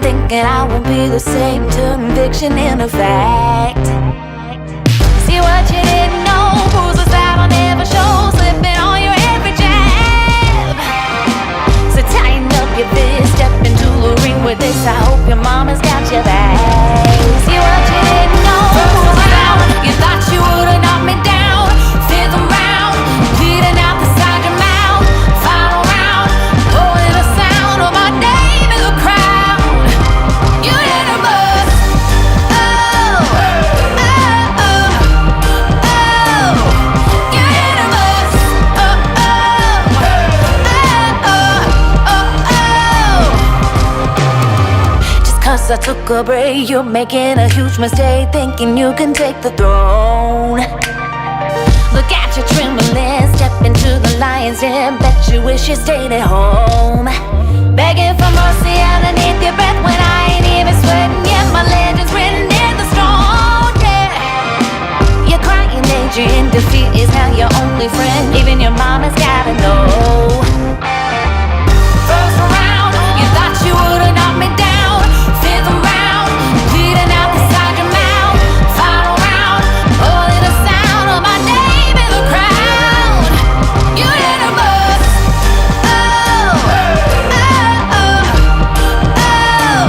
been thinking I won't be the same. Turn fiction into fact. See what you didn't know, bruises that'll never show, slipping on your every jab. So tighten up your fist, step into the ring with this. I hope your mama's got your back. See what you didn't know, bruises out. You thought you would've knocked me down. Fifth round, bleeding out the side of your mouth. Final round, holding the sound of my name in the crowd. You hit a bus. Oh, oh, oh, oh. You hit a bus. Oh, oh, oh, oh, oh. Just 'cause I took a break, you're making a huge mistake, thinking you can take the throne. Look at you trembling, step into the lion's den. Bet you wish you stayed at home. Begging for mercy underneath your breath when I ain't even sweating yet. My legend's written in the stone, yeah. You're crying age, you're in defeat is now your only friend. Even your mama's gotta know. First round, you thought you would've knocked me down. Fifth round, bleeding out the side of your mouth. Final round, holding the sound of my name in the crowd. You hit a bus. Oh, oh, oh, oh.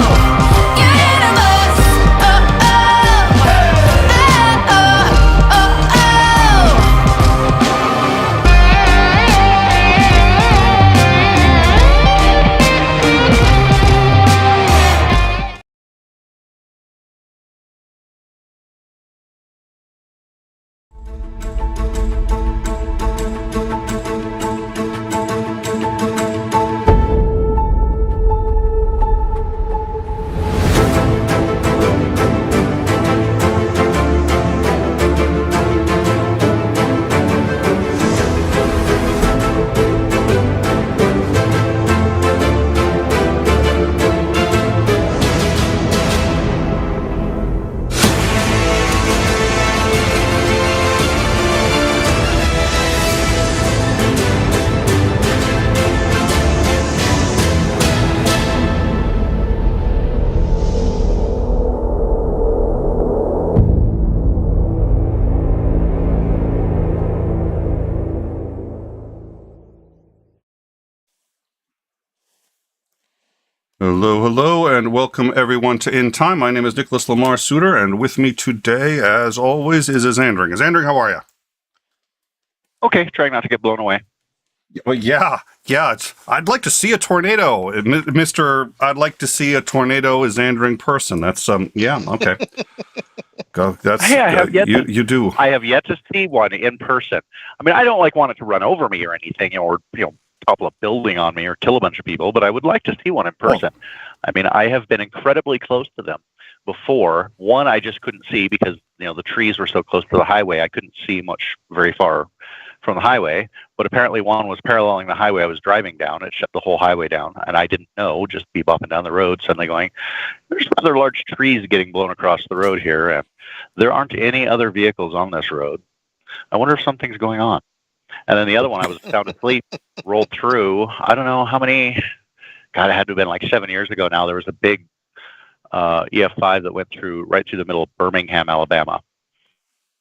You hit a bus. Oh, oh, oh, oh, Hello, hello, and welcome everyone to In Time. My name is Nicholas Lamar Suter, and with me today, as always, is Azandring. Azandring, how are you? Okay, trying not to get blown away. Well, yeah. I'd like to see a tornado, Mister. I'd like to see a tornado Azandring person. That's yeah, okay. Go. That's Hey, I have yet you do. I have yet to see one in person. I mean, I don't want it to run over me or anything, or topple a building on me or kill a bunch of people, but I would like to see one in person. Oh. I mean, I have been incredibly close to them before. One, I just couldn't see because the trees were so close to the highway. I couldn't see very far from the highway, but apparently one was paralleling the highway I was driving down. It shut the whole highway down, and I didn't know, just be bopping down the road, suddenly going, there's rather large trees getting blown across the road here, and there aren't any other vehicles on this road. I wonder if something's going on. And then the other one, I was sound asleep, rolled through. I don't know how many. God, it had to have been like 7 years ago now. There was a big EF5 that went right through the middle of Birmingham, Alabama.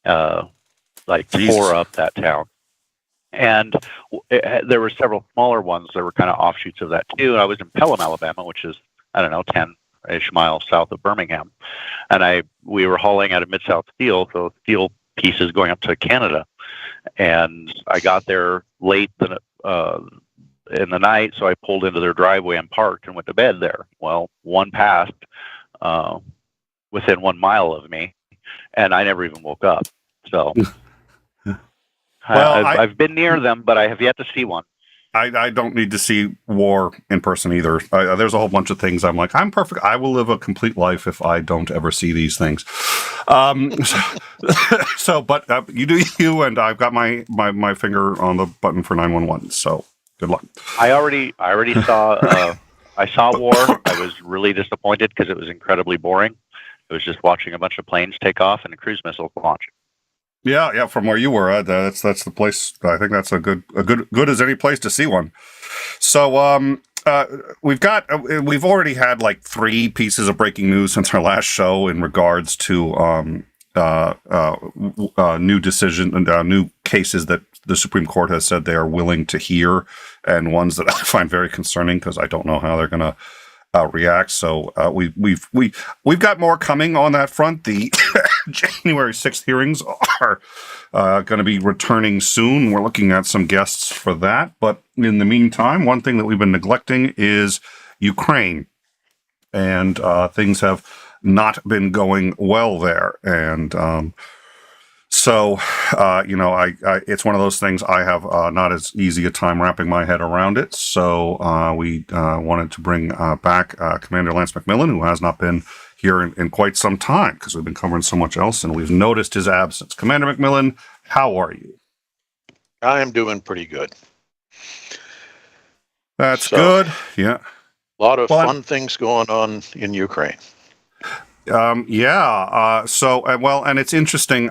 Tore up that town. And there were several smaller ones that were kind of offshoots of that too. And I was in Pelham, Alabama, which is, 10-ish miles south of Birmingham. And we were hauling out of Mid-South Steel, so steel pieces going up to Canada. And I got there late in the night, so I pulled into their driveway and parked and went to bed there. Well, one passed within 1 mile of me, and I never even woke up. So I've been near them, but I have yet to see one. I don't need to see war in person either. There's a whole bunch of things I'm like, I'm perfect. I will live a complete life if I don't ever see these things. But you do you, and I've got my finger on the button for 911. So good luck. I already saw. I saw war. I was really disappointed because it was incredibly boring. It was just watching a bunch of planes take off and a cruise missile launch. Yeah. From where you were, that's the place. I think that's a good as any place to see one. So, we've already had like 3 pieces of breaking news since our last show in regards to new decision and new cases that the Supreme Court has said they are willing to hear, and ones that I find very concerning because I don't know how they're going to react. So we've got more coming on that front. The January 6th hearings are going to be returning soon. We're looking at some guests for that. But in the meantime, one thing that we've been neglecting is Ukraine, and things have not been going well there. And so, it's one of those things I have not as easy a time wrapping my head around it. So we wanted to bring back Commander Lance McMillan, who has not been here in quite some time because we've been covering so much else, and we've noticed his absence. Commander McMillan, how are you? I am doing pretty good. That's good. Yeah. A lot of fun things going on in Ukraine. And it's interesting.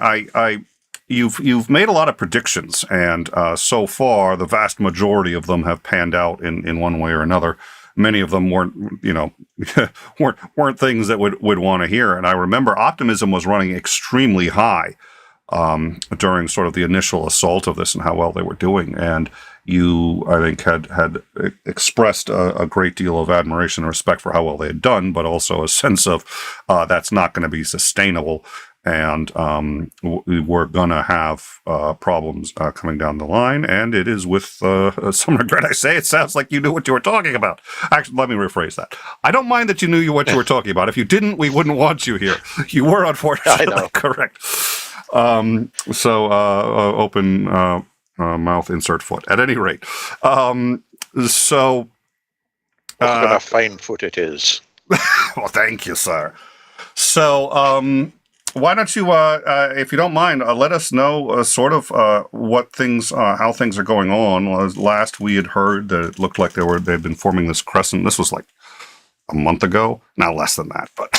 You've made a lot of predictions, and so far the vast majority of them have panned out in one way or another. Many of them weren't things that would want to hear. And I remember optimism was running extremely high during sort of the initial assault of this and how well they were doing. And you, I think, had expressed a great deal of admiration and respect for how well they had done, but also a sense of that's not going to be sustainable. And we're going to have problems coming down the line. And it is with some regret I say, it sounds like you knew what you were talking about. Actually, let me rephrase that. I don't mind that you knew what you were talking about. If you didn't, we wouldn't want you here. You were unfortunately correct. Open mouth, insert foot. At any rate. What kind of fine foot it is. Well, thank you, sir. So, why don't you, if you don't mind, let us know what things, how things are going on. Last we had heard that it looked like they'd been forming this crescent. This was like a month ago, not less than that, but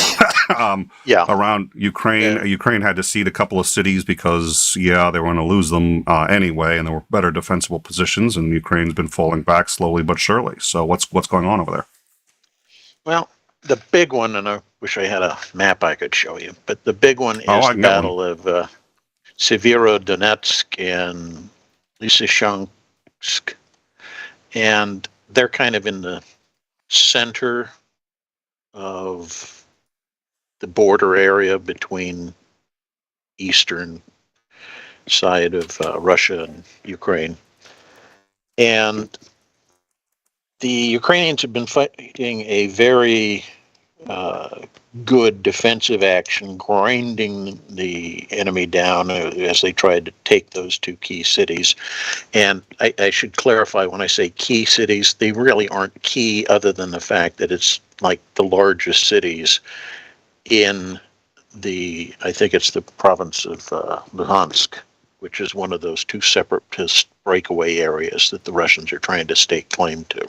around Ukraine. Yeah. Ukraine had to cede a couple of cities because they were going to lose them anyway, and there were better defensible positions, and Ukraine's been falling back slowly but surely. So what's going on over there? Well, the big one, and I wish I had a map I could show you, but the big one is the Battle of Severodonetsk and Lysychansk, and they're kind of in the center of the border area between eastern side of Russia and Ukraine. And the Ukrainians have been fighting a very good defensive action, grinding the enemy down as they tried to take those 2 key cities. And I should clarify, when I say key cities, they really aren't key other than the fact that it's like the largest cities in I think it's the province of Luhansk, which is one of those 2 separatist breakaway areas that the Russians are trying to stake claim to.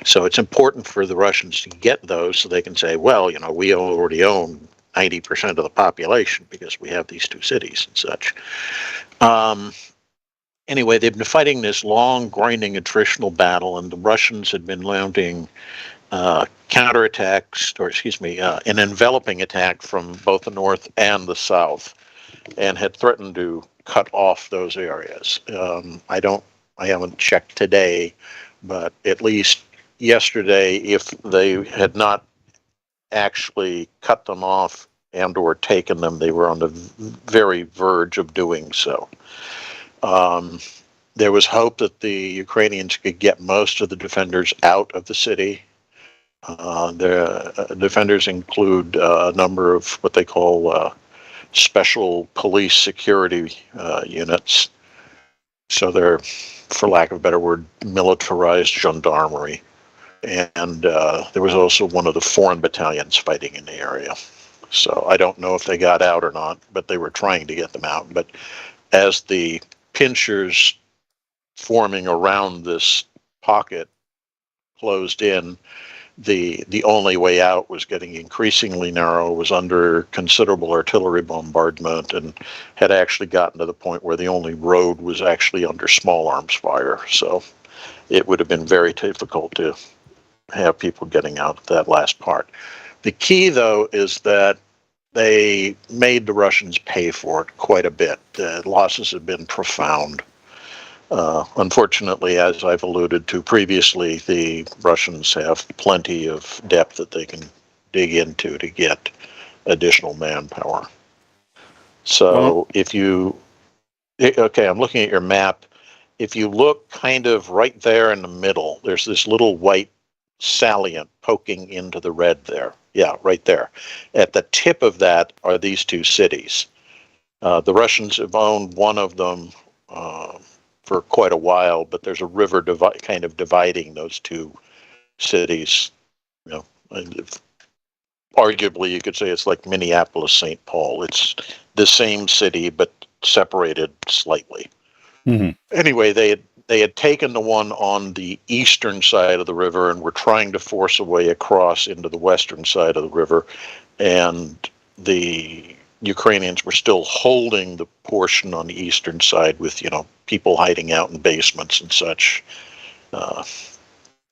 So it's important for the Russians to get those so they can say, well, we already own 90% of the population because we have these 2 cities and such. Anyway, they've been fighting this long, grinding attritional battle, and the Russians had been mounting counterattacks, an enveloping attack from both the north and the south, and had threatened to cut off those areas. I haven't checked today, but at least yesterday, if they had not actually cut them off and or taken them, they were on the very verge of doing so. There was hope that the Ukrainians could get most of the defenders out of the city. The defenders include a number of what they call special police security units. So they're, for lack of a better word, militarized gendarmerie. And there was also one of the foreign battalions fighting in the area. So I don't know if they got out or not, but they were trying to get them out. But as the pinchers forming around this pocket closed in, the only way out was getting increasingly narrow, was under considerable artillery bombardment, and had actually gotten to the point where the only road was actually under small arms fire. So it would have been very difficult to have people getting out that last part. The key, though, is that they made the Russians pay for it quite a bit. The losses have been profound. Unfortunately, as I've alluded to previously, the Russians have plenty of depth that they can dig into to get additional manpower. So okay, I'm looking at your map. If you look kind of right there in the middle, there's this little white salient poking into the red there. Yeah, right there. At the tip of that are these two cities. The Russians have owned one of them for quite a while, but there's a river kind of dividing those two cities. You know, arguably you could say it's like Minneapolis, St. Paul. It's the same city, but separated slightly. Mm-hmm. Anyway, they had taken the one on the eastern side of the river and were trying to force a way across into the western side of the river, and the Ukrainians were still holding the portion on the eastern side with, you know, people hiding out in basements and such.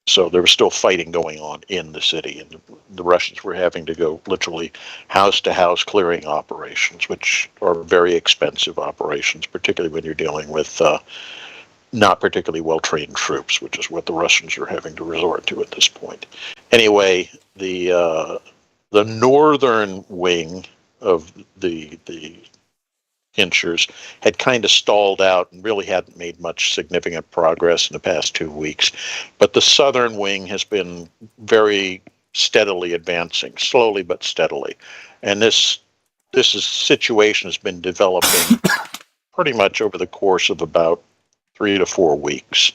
So there was still fighting going on in the city, and the Russians were having to go literally house to house clearing operations, which are very expensive operations, particularly when you're dealing with not particularly well-trained troops, which is what the Russians are having to resort to at this point. Anyway, the northern wing of the Pinchers had kind of stalled out and really hadn't made much significant progress in the past 2 weeks. But the southern wing has been very steadily advancing, slowly but steadily. And this situation has been developing pretty much over the course of about 3 to 4 weeks.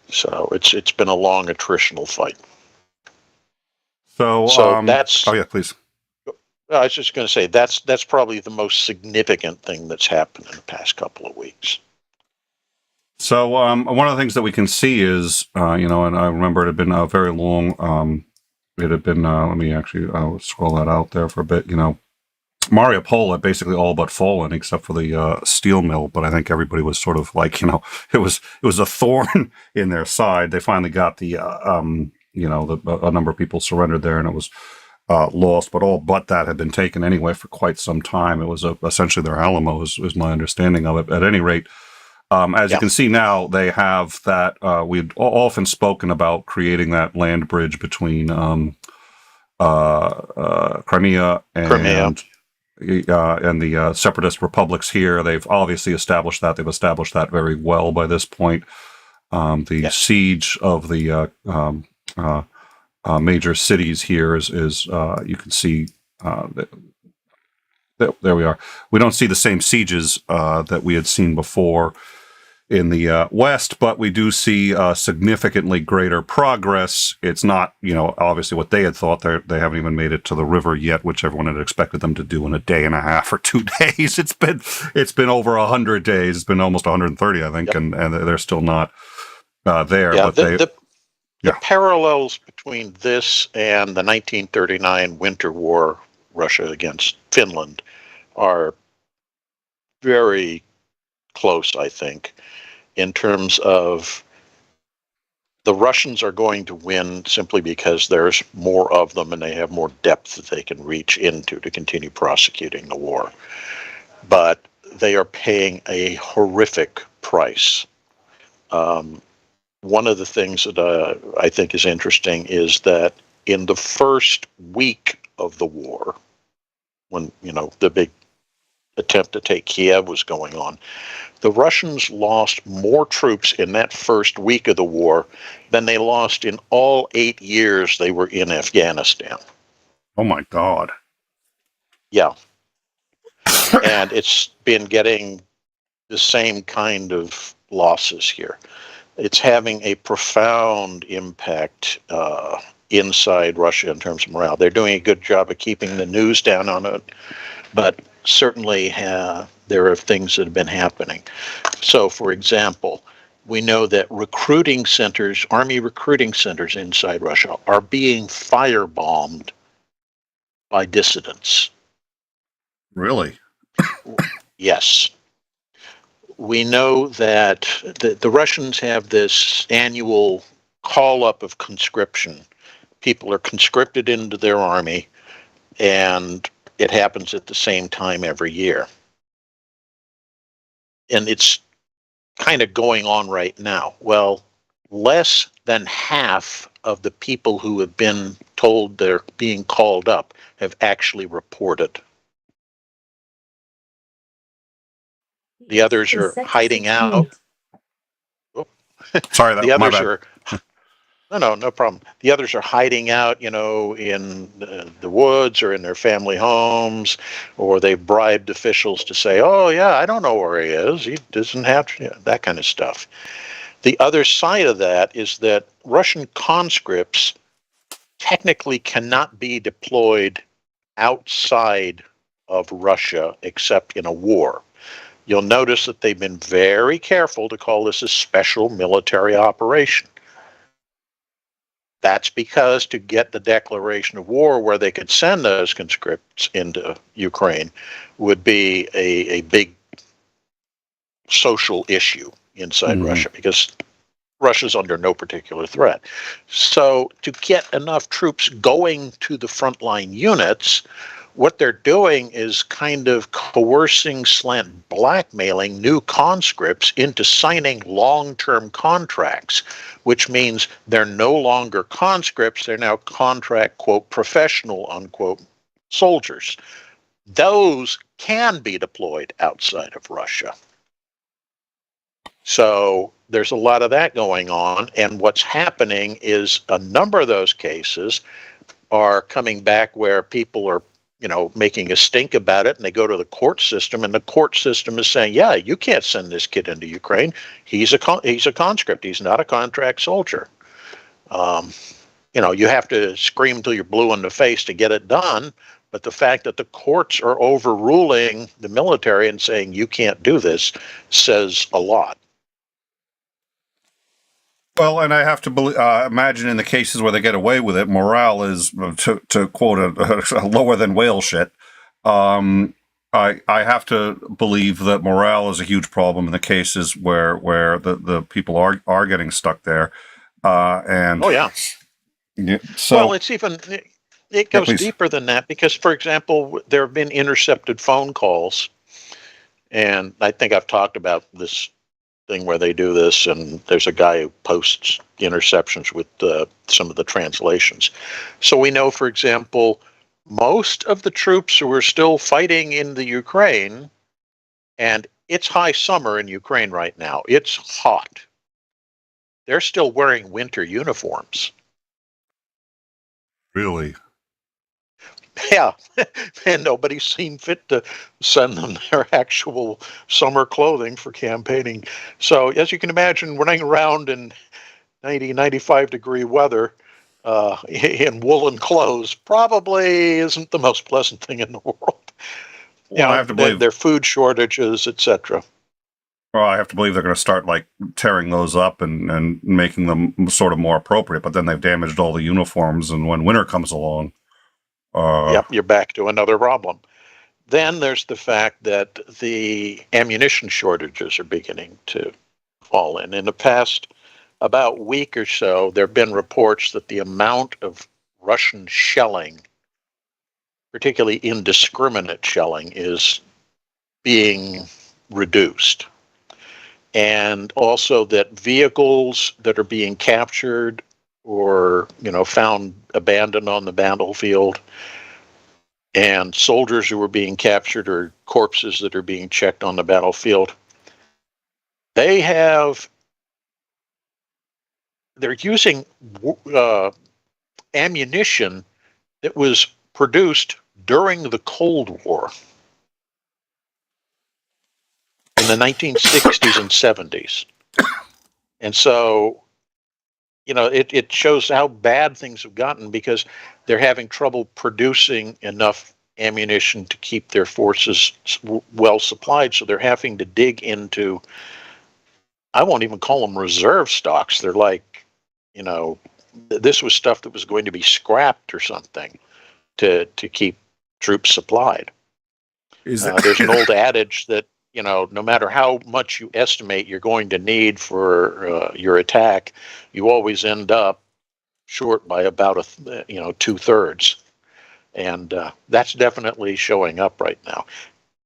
So it's been a long attritional fight. So that's... Oh, yeah, please. I was just going to say that's probably the most significant thing that's happened in the past couple of weeks. So one of the things that we can see is, and I remember it had been very long. It had been, let me actually scroll that out there for a bit. Mariupol had basically all but fallen except for the steel mill, but I think everybody was sort of like, it was a thorn in their side. They finally got a number of people surrendered there, and it was lost, but all but that had been taken anyway for quite some time. It was essentially their Alamo, is my understanding of it. At any rate, as you can see now, they have that. We'd often spoken about creating that land bridge between Crimea and the separatist republics here. They've obviously established that. They've established that very well by this point. The siege of the major cities here is you can see there we are. We don't see the same sieges that we had seen before in the West, but we do see significantly greater progress. It's not, obviously what they had thought. They haven't even made it to the river yet, which everyone had expected them to do in a day and a half or 2 days. It's been over 100 days. It's been almost 130, I think, and they're still not there. Yeah, but the parallels between this and the 1939 Winter War, Russia against Finland, are very close, I think, in terms of the Russians are going to win simply because there's more of them and they have more depth that they can reach into to continue prosecuting the war. But they are paying a horrific price. One of the things that I think is interesting is that in the first week of the war, when the big attempt to take Kiev was going on, the Russians lost more troops in that first week of the war than they lost in all 8 years they were in Afghanistan. Oh my God. Yeah. And it's been getting the same kind of losses here. It's having a profound impact inside Russia in terms of morale. They're doing a good job of keeping the news down on it, but certainly there are things that have been happening. So, for example, we know that recruiting centers, army recruiting centers inside Russia, are being firebombed by dissidents. Really? Yes. We know that the Russians have this annual call up of conscription. People are conscripted into their army, and it happens at the same time every year. And it's kind of going on right now. Well, less than half of the people who have been told they're being called up have actually reported. The others are hiding out. Sorry, The that my others bad. are no problem. The others are hiding out, in the woods or in their family homes, or they've bribed officials to say, "Oh yeah, I don't know where he is. He doesn't have to," that kind of stuff. The other side of that is that Russian conscripts technically cannot be deployed outside of Russia except in a war. You'll notice that they've been very careful to call this a special military operation. That's because to get the declaration of war where they could send those conscripts into Ukraine would be a big social issue inside Russia, because Russia's under no particular threat. So to get enough troops going to the frontline units, what they're doing is kind of coercing / blackmailing new conscripts into signing long-term contracts, which means they're no longer conscripts, they're now contract, quote, professional, unquote, soldiers. Those can be deployed outside of Russia. So there's a lot of that going on, and what's happening is a number of those cases are coming back where people are making a stink about it, and they go to the court system, and the court system is saying, yeah, you can't send this kid into Ukraine. He's a conscript. He's not a contract soldier. You have to scream till you're blue in the face to get it done, but the fact that the courts are overruling the military and saying you can't do this says a lot. Well, and I have to imagine in the cases where they get away with it, morale is, to quote a lower than whale shit. I have to believe that morale is a huge problem in the cases where the people are getting stuck there. And oh yeah. So well, it goes deeper than that, because, for example, there have been intercepted phone calls, and I think I've talked about this thing where they do this, and there's a guy who posts interceptions with some of the translations. So we know, for example, most of the troops who are still fighting in the Ukraine, and it's high summer in Ukraine right now, it's hot, they're still wearing winter uniforms. Really? Yeah, and nobody's seen fit to send them their actual summer clothing for campaigning. So, as you can imagine, running around in 90, 95 degree weather in woolen clothes probably isn't the most pleasant thing in the world. Well, I have to believe their food shortages, etc. Well, I have to believe they're going to start tearing those up and making them sort of more appropriate. But then they've damaged all the uniforms, and when winter comes along, yep, you're back to another problem. Then there's the fact that the ammunition shortages are beginning to fall in. In the past about week or so, there have been reports that the amount of Russian shelling, particularly indiscriminate shelling, is being reduced. And also that vehicles that are being captured or found abandoned on the battlefield, and soldiers who are being captured or corpses that are being checked on the battlefield, they're using ammunition that was produced during the Cold War in the 1960s and 70s. And so it shows how bad things have gotten, because they're having trouble producing enough ammunition to keep their forces well supplied. So they're having to dig into, I won't even call them reserve stocks. They're like, this was stuff that was going to be scrapped or something to keep troops supplied. There's an old adage that no matter how much you estimate you're going to need for your attack, you always end up short by about 2/3, and that's definitely showing up right now.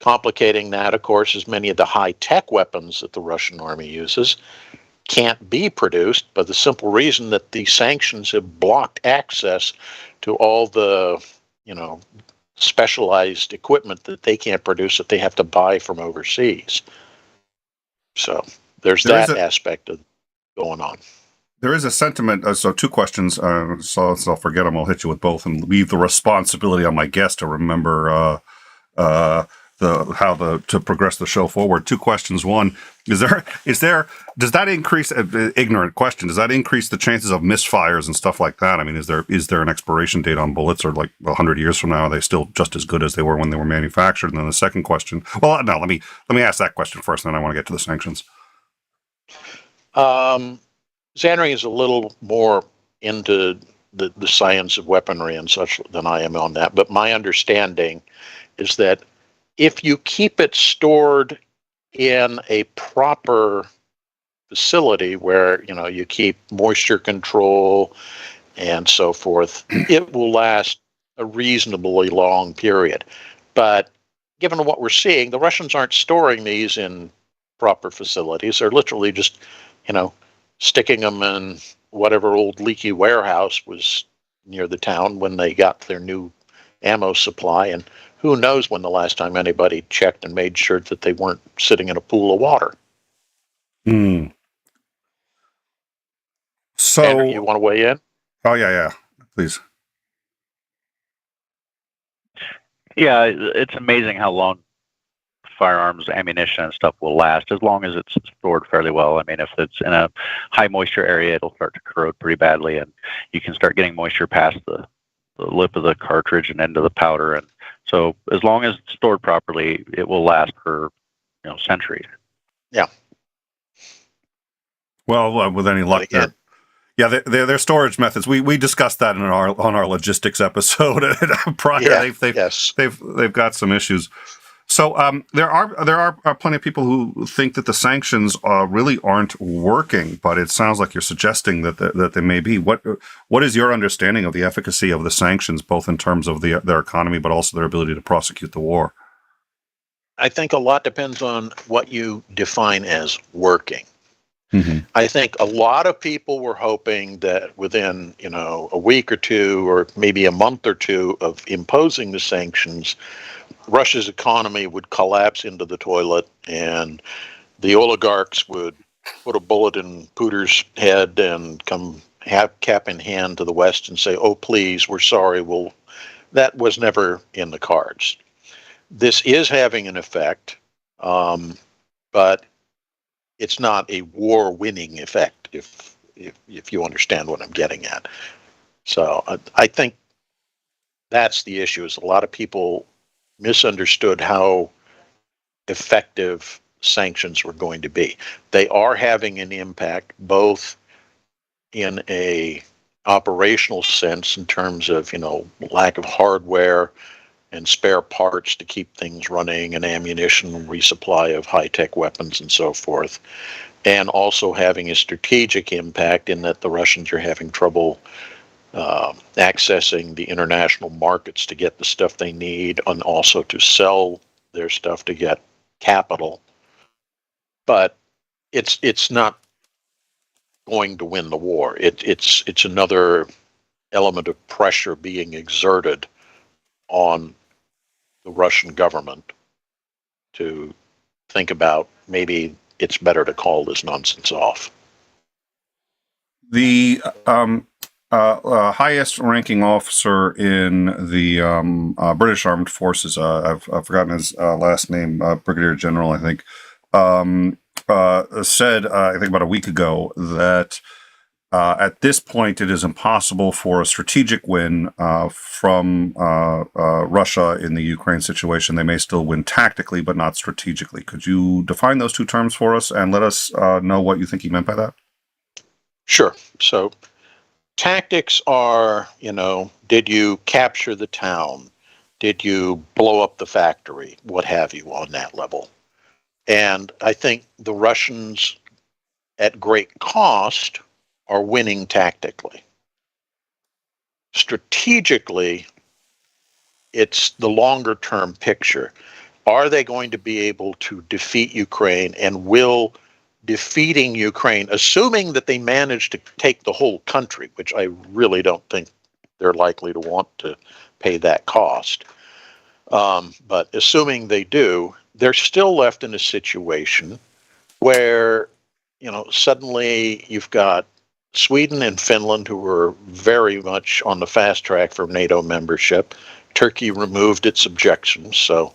Complicating that, of course, is many of the high-tech weapons that the Russian army uses can't be produced by the simple reason that the sanctions have blocked access to all the, specialized equipment that they can't produce, that they have to buy from overseas. So there's that aspect of going on. There is a sentiment. So two questions. So I'll forget them. I'll hit you with both and leave the responsibility on my guest to remember to progress the show forward. Two questions. One, does that increase, ignorant question, does that increase the chances of misfires and stuff like that? I mean, is there an expiration date on bullets, or like 100 years from now, are they still just as good as they were when they were manufactured? And then the second question, well, no, let me ask that question first, and then I want to get to the sanctions. Xanri is a little more into the science of weaponry and such than I am on that, but my understanding is that if you keep it stored in a proper facility where, you keep moisture control and so forth, it will last a reasonably long period. But given what we're seeing, the Russians aren't storing these in proper facilities. They're literally just, sticking them in whatever old leaky warehouse was near the town when they got their new ammo supply. And who knows when the last time anybody checked and made sure that they weren't sitting in a pool of water. So, Andrew, you want to weigh in? Oh, yeah, please. Yeah, it's amazing how long firearms, ammunition, and stuff will last, as long as it's stored fairly well. I mean, if it's in a high moisture area, it'll start to corrode pretty badly, and you can start getting moisture past the lip of the cartridge and into the powder. And so as long as it's stored properly, it will last for centuries. Yeah. Well, with any luck, their storage methods. We discussed that on our logistics episode prior. They've got some issues. So there are plenty of people who think that the sanctions really aren't working, but it sounds like you're suggesting that they may be. What is your understanding of the efficacy of the sanctions, both in terms of their economy, but also their ability to prosecute the war? I think a lot depends on what you define as working. Mm-hmm. I think a lot of people were hoping that within, a week or two, or maybe a month or two of imposing the sanctions, Russia's economy would collapse into the toilet, and the oligarchs would put a bullet in Putin's head and come cap in hand to the West and say, "Oh, please, we're sorry." Well, that was never in the cards. This is having an effect, but it's not a war-winning effect, if you understand what I'm getting at. So I think that's the issue, is a lot of people misunderstood how effective sanctions were going to be. They are having an impact both in a operational sense in terms of, lack of hardware and spare parts to keep things running, and ammunition, resupply of high-tech weapons and so forth, and also having a strategic impact in that the Russians are having trouble accessing the international markets to get the stuff they need, and also to sell their stuff to get capital. But it's not going to win the war. It's another element of pressure being exerted on the Russian government to think about maybe it's better to call this nonsense off. The highest ranking officer in the British Armed Forces, I've forgotten his last name, Brigadier General, I think, said, I think about a week ago, that at this point, it is impossible for a strategic win from Russia in the Ukraine situation. They may still win tactically, but not strategically. Could you define those two terms for us and let us know what you think he meant by that? Sure. So tactics are, did you capture the town? Did you blow up the factory? What have you on that level? And I think the Russians, at great cost, are winning tactically. Strategically, it's the longer term picture. Are they going to be able to defeat Ukraine, and will defeating Ukraine, assuming that they manage to take the whole country, which I really don't think they're likely to want to pay that cost, but assuming they do, they're still left in a situation where, suddenly you've got Sweden and Finland, who were very much on the fast track for NATO membership. Turkey removed its objections, so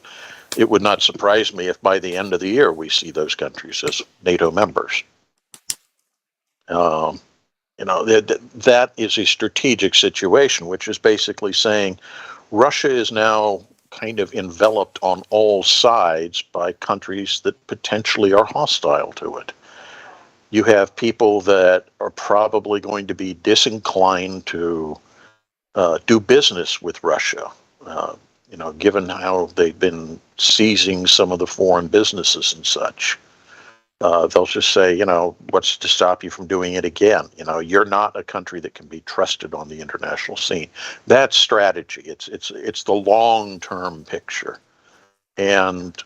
it would not surprise me if by the end of the year we see those countries as NATO members. That is a strategic situation, which is basically saying Russia is now kind of enveloped on all sides by countries that potentially are hostile to it. You have people that are probably going to be disinclined to do business with Russia, given how they've been seizing some of the foreign businesses and such. They'll just say, what's to stop you from doing it again? You're not a country that can be trusted on the international scene. That's strategy. It's the long-term picture. And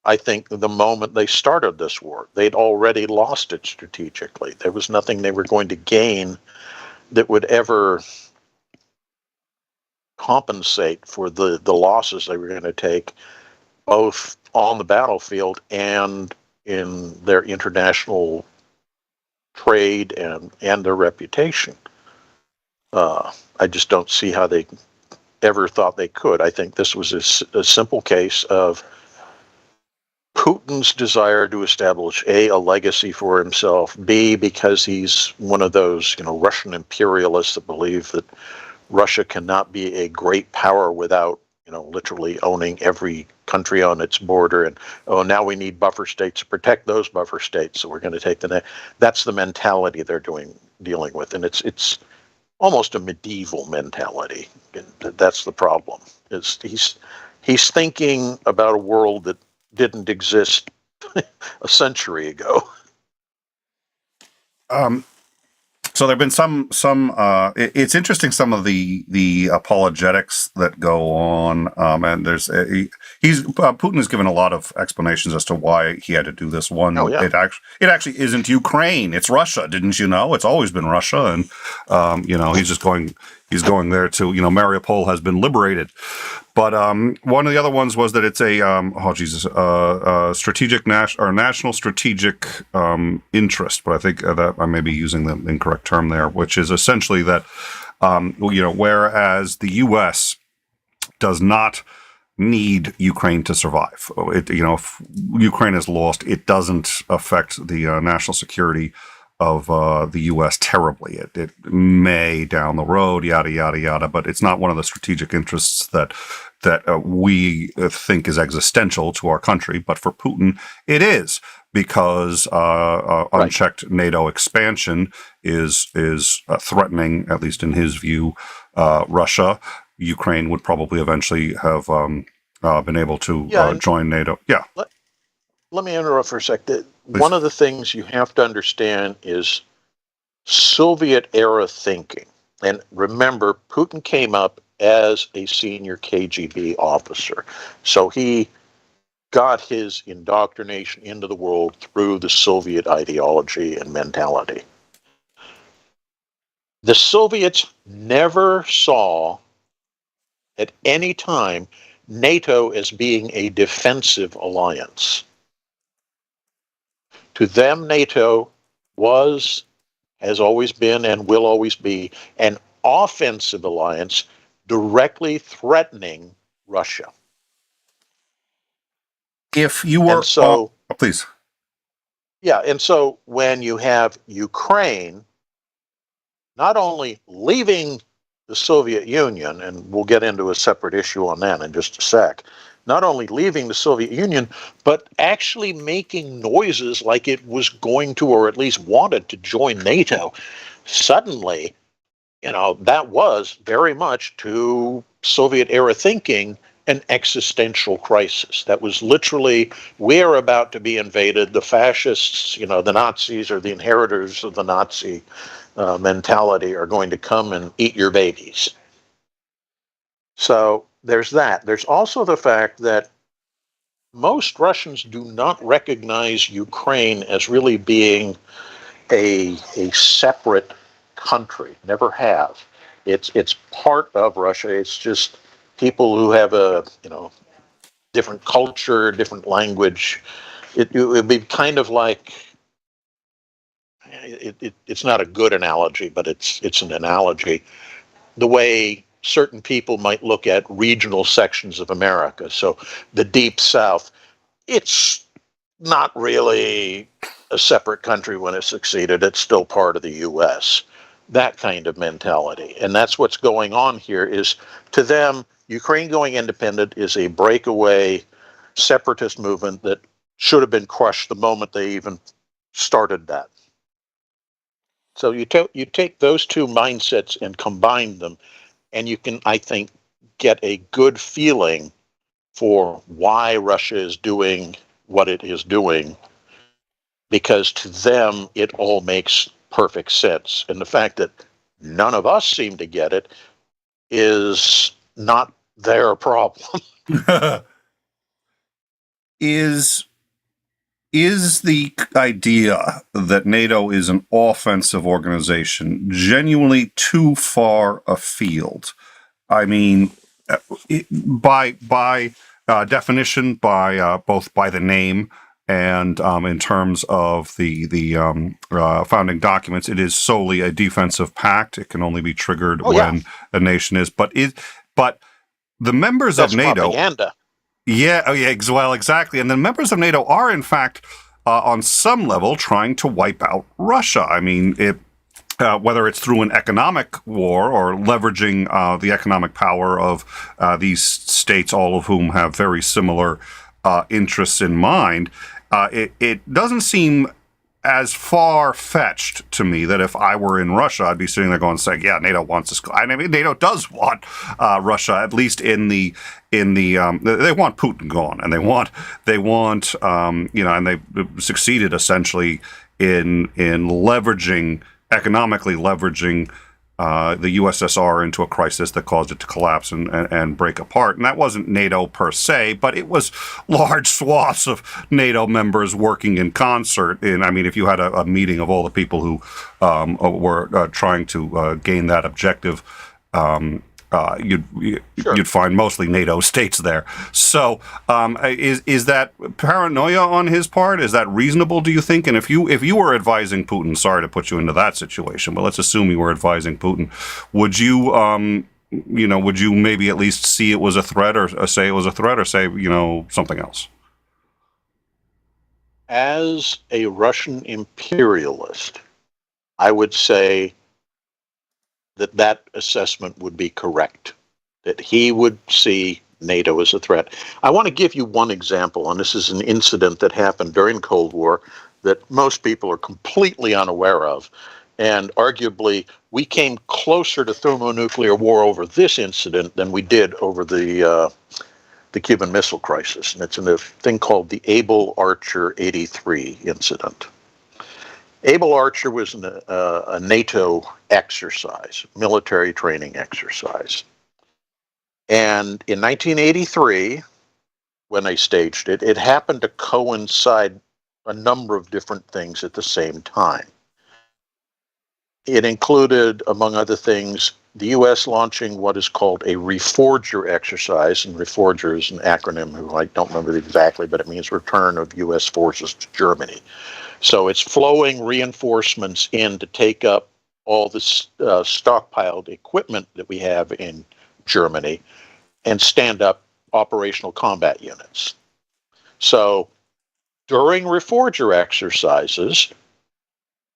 I think the moment they started this war, they'd already lost it strategically. There was nothing they were going to gain that would ever compensate for the losses they were going to take, both on the battlefield and in their international trade and their reputation. I just don't see how they ever thought they could. I think this was a simple case of Putin's desire to establish a legacy for himself, B, because he's one of those Russian imperialists that believe that Russia cannot be a great power without literally owning every country on its border, and now we need buffer states to protect those buffer states, so we're going to take that's the mentality they're dealing with, and it's almost a medieval mentality. And that's the problem. He's thinking about a world that didn't exist a century ago. So there've been some. It's interesting, some of the apologetics that go on, and there's Putin has given a lot of explanations as to why he had to do this. One, it actually isn't Ukraine; it's Russia. Didn't you know? It's always been Russia, and he's just going. He's going there to Mariupol has been liberated. But one of the other ones was that it's a strategic national strategic interest. But I think that I may be using the incorrect term there, which is essentially that whereas the U.S. does not need Ukraine to survive. If Ukraine is lost, it doesn't affect the national security of the U.S. terribly. It may down the road, yada yada yada, but it's not one of the strategic interests that we think is existential to our country. But for Putin, it is, because unchecked NATO expansion is threatening, at least in his view, Russia. Ukraine would probably eventually have been able to join NATO. Yeah. Let me interrupt for a sec. One of the things you have to understand is Soviet-era thinking. And remember, Putin came up as a senior KGB officer. So he got his indoctrination into the world through the Soviet ideology and mentality. The Soviets never saw at any time NATO as being a defensive alliance. To them, NATO has always been, and will always be, an offensive alliance directly threatening Russia. If you were... please. Yeah, and so when you have Ukraine not only leaving the Soviet Union, and we'll get into a separate issue on that in just a sec, not only leaving the Soviet Union, but actually making noises like it was going to, or at least wanted to, join NATO. Suddenly, that was very much, to Soviet-era thinking, an existential crisis. That was literally, we're about to be invaded. The fascists, the Nazis or the inheritors of the Nazi mentality are going to come and eat your babies. So there's that. There's also the fact that most Russians do not recognize Ukraine as really being a separate country, never have. It's part of Russia. It's just people who have a different culture, different language. It would be kind of like it's not a good analogy, but it's an analogy. The way certain people might look at regional sections of America. So the Deep South, it's not really a separate country when it succeeded. It's still part of the U.S. That kind of mentality. And that's what's going on here is, to them, Ukraine going independent is a breakaway separatist movement that should have been crushed the moment they even started that. So you take those two mindsets and combine them, and you can, I think, get a good feeling for why Russia is doing what it is doing, because to them it all makes perfect sense. And the fact that none of us seem to get it is not their problem. Is the idea that NATO is an offensive organization genuinely too far afield? I mean, by definition, both by the name and in terms of the founding documents, it is solely a defensive pact. It can only be triggered when a nation is. But the members That's of NATO, propaganda. Well, exactly. And the members of NATO are, in fact, on some level, trying to wipe out Russia. I mean, whether it's through an economic war or leveraging the economic power of these states, all of whom have very similar interests in mind, it doesn't seem as far-fetched to me that if I were in Russia, I'd be sitting there going, saying, "Yeah, NATO wants this." I mean, NATO does want Russia, at least in the they want Putin gone, and they want and they succeeded essentially in economically leveraging the USSR into a crisis that caused it to collapse and break apart. And that wasn't NATO per se, but it was large swaths of NATO members working in concert. And I mean, if you had a meeting of all the people who were trying to gain that objective, you'd find mostly NATO states there. So is that paranoia on his part? Is that reasonable, do you think? And if you were advising Putin, sorry to put you into that situation, but let's assume you were advising Putin, would you would you maybe at least see it was a threat, or say it was a threat, or say something else? As a Russian imperialist, I would say that assessment would be correct, that he would see NATO as a threat. I want to give you one example, and this is an incident that happened during Cold War that most people are completely unaware of. And arguably, we came closer to thermonuclear war over this incident than we did over the Cuban Missile Crisis. And it's in a thing called the Able Archer 83 incident. Able Archer was a NATO exercise, military training exercise. And in 1983, when they staged it, it happened to coincide a number of different things at the same time. It included, among other things, the U.S. launching what is called a Reforger exercise, and Reforger is an acronym who I don't remember exactly, but it means return of U.S. forces to Germany. So it's flowing reinforcements in to take up all this stockpiled equipment that we have in Germany and stand up operational combat units. So during Reforger exercises,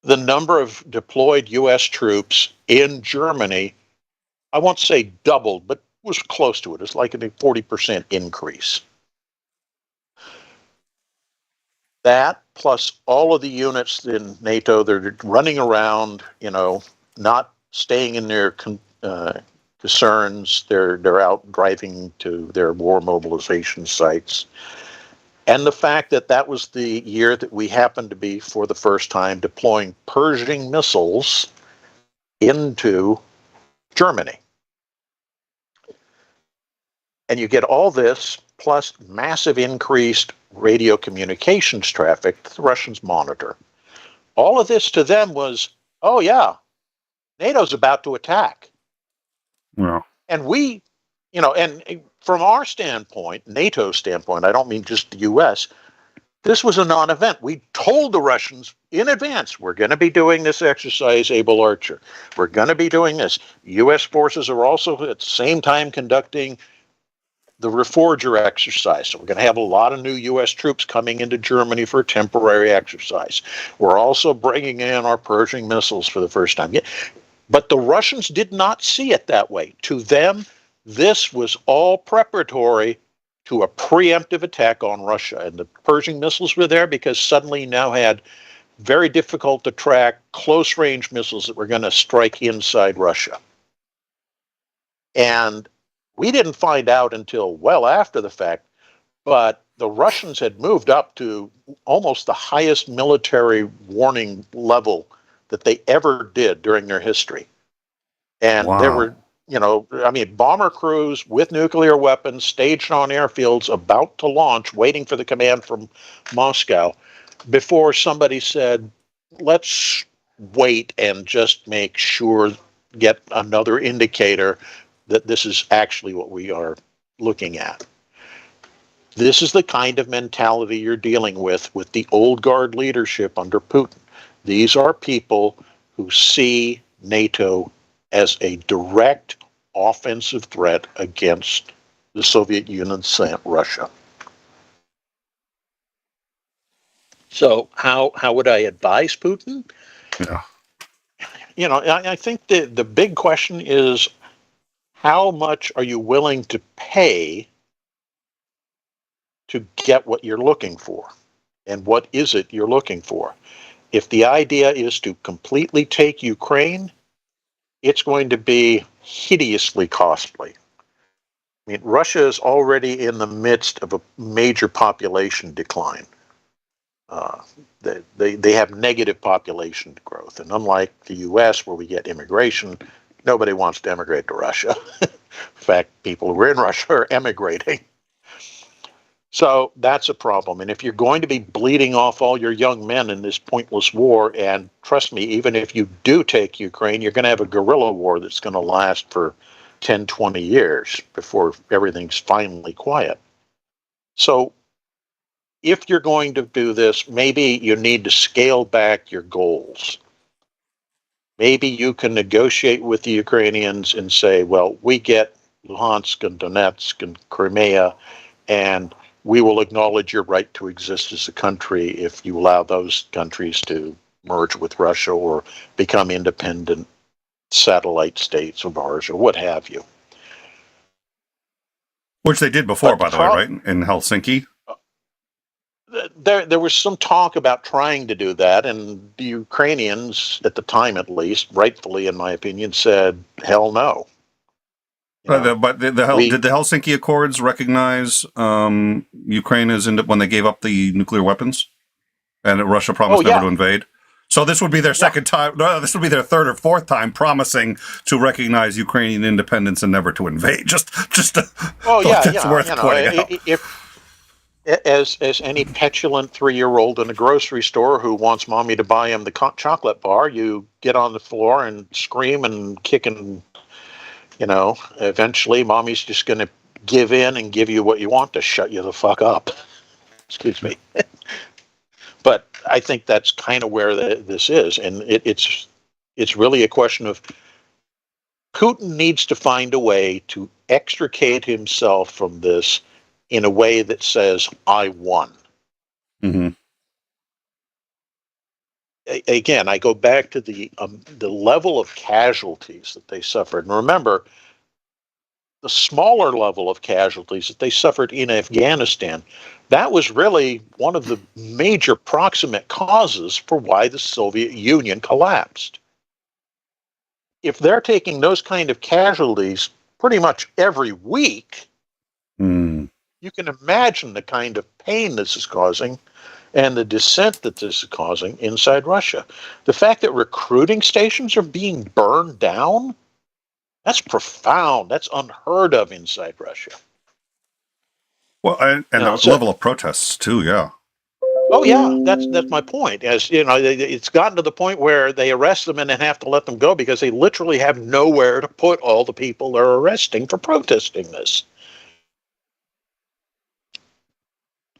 the number of deployed U.S. troops in Germany, I won't say doubled, but was close to it. It's like a 40% increase. That plus all of the units in NATO, they're running around, not staying in their discerns. They're out driving to their war mobilization sites. And the fact that that was the year that we happened to be, for the first time, deploying Pershing missiles into Germany. And you get all this, plus massive increased radio communications traffic that the Russians monitor. All of this to them was, oh yeah, NATO's about to attack. Yeah. And we, and from our standpoint, NATO's standpoint, I don't mean just the US, this was a non-event. We told the Russians in advance, we're going to be doing this exercise, Able Archer. We're going to be doing this. US forces are also at the same time conducting the Reforger exercise. So we're going to have a lot of new U.S. troops coming into Germany for a temporary exercise. We're also bringing in our Pershing missiles for the first time. But the Russians did not see it that way. To them, this was all preparatory to a preemptive attack on Russia. And the Pershing missiles were there because suddenly you now had very difficult to track close-range missiles that were going to strike inside Russia. And we didn't find out until well after the fact, but the Russians had moved up to almost the highest military warning level that they ever did during their history. And Wow. there were, bomber crews with nuclear weapons staged on airfields about to launch, waiting for the command from Moscow, before somebody said, let's wait and just make sure, get another indicator that this is actually what we are looking at. This is the kind of mentality you're dealing with the old guard leadership under Putin. These are people who see NATO as a direct offensive threat against the Soviet Union and Russia. So how would I advise Putin? Yeah. I think the big question is, how much are you willing to pay to get what you're looking for? And what is it you're looking for? If the idea is to completely take Ukraine, it's going to be hideously costly. I mean, Russia is already in the midst of a major population decline. They have negative population growth. And unlike the US, where we get immigration, nobody wants to emigrate to Russia. In fact, people who are in Russia are emigrating. So that's a problem. And if you're going to be bleeding off all your young men in this pointless war, and trust me, even if you do take Ukraine, you're going to have a guerrilla war that's going to last for 10, 20 years before everything's finally quiet. So if you're going to do this, maybe you need to scale back your goals. Maybe you can negotiate with the Ukrainians and say, well, we get Luhansk and Donetsk and Crimea, and we will acknowledge your right to exist as a country if you allow those countries to merge with Russia or become independent satellite states of ours or what have you. Which they did before, by the way, right? In Helsinki. There was some talk about trying to do that, and the Ukrainians, at the time at least, rightfully in my opinion, said, hell no. But did the Helsinki Accords recognize Ukraine as when they gave up the nuclear weapons, and Russia promised never to invade? So this would be their second time. No, this would be their third or fourth time promising to recognize Ukrainian independence and never to invade. That's worth pointing out. If as any petulant 3-year-old in a grocery store who wants mommy to buy him the chocolate bar, you get on the floor and scream and kick and. Eventually mommy's just going to give in and give you what you want to shut you the fuck up. Excuse me. But I think that's kind of where this is. And it's really a question of Putin needs to find a way to extricate himself from this in a way that says, I won. Mm-hmm. Again, I go back to the level of casualties that they suffered. And remember, the smaller level of casualties that they suffered in Afghanistan, that was really one of the major proximate causes for why the Soviet Union collapsed. if they're taking those kind of casualties pretty much every week, you can imagine the kind of pain this is causing and the dissent that this is causing inside Russia. The fact that recruiting stations are being burned down, that's profound. That's unheard of inside Russia. Well, and the level of protests too, yeah. Oh yeah, that's my point. As you know, it's gotten to the point where they arrest them and then have to let them go because they literally have nowhere to put all the people they're arresting for protesting this.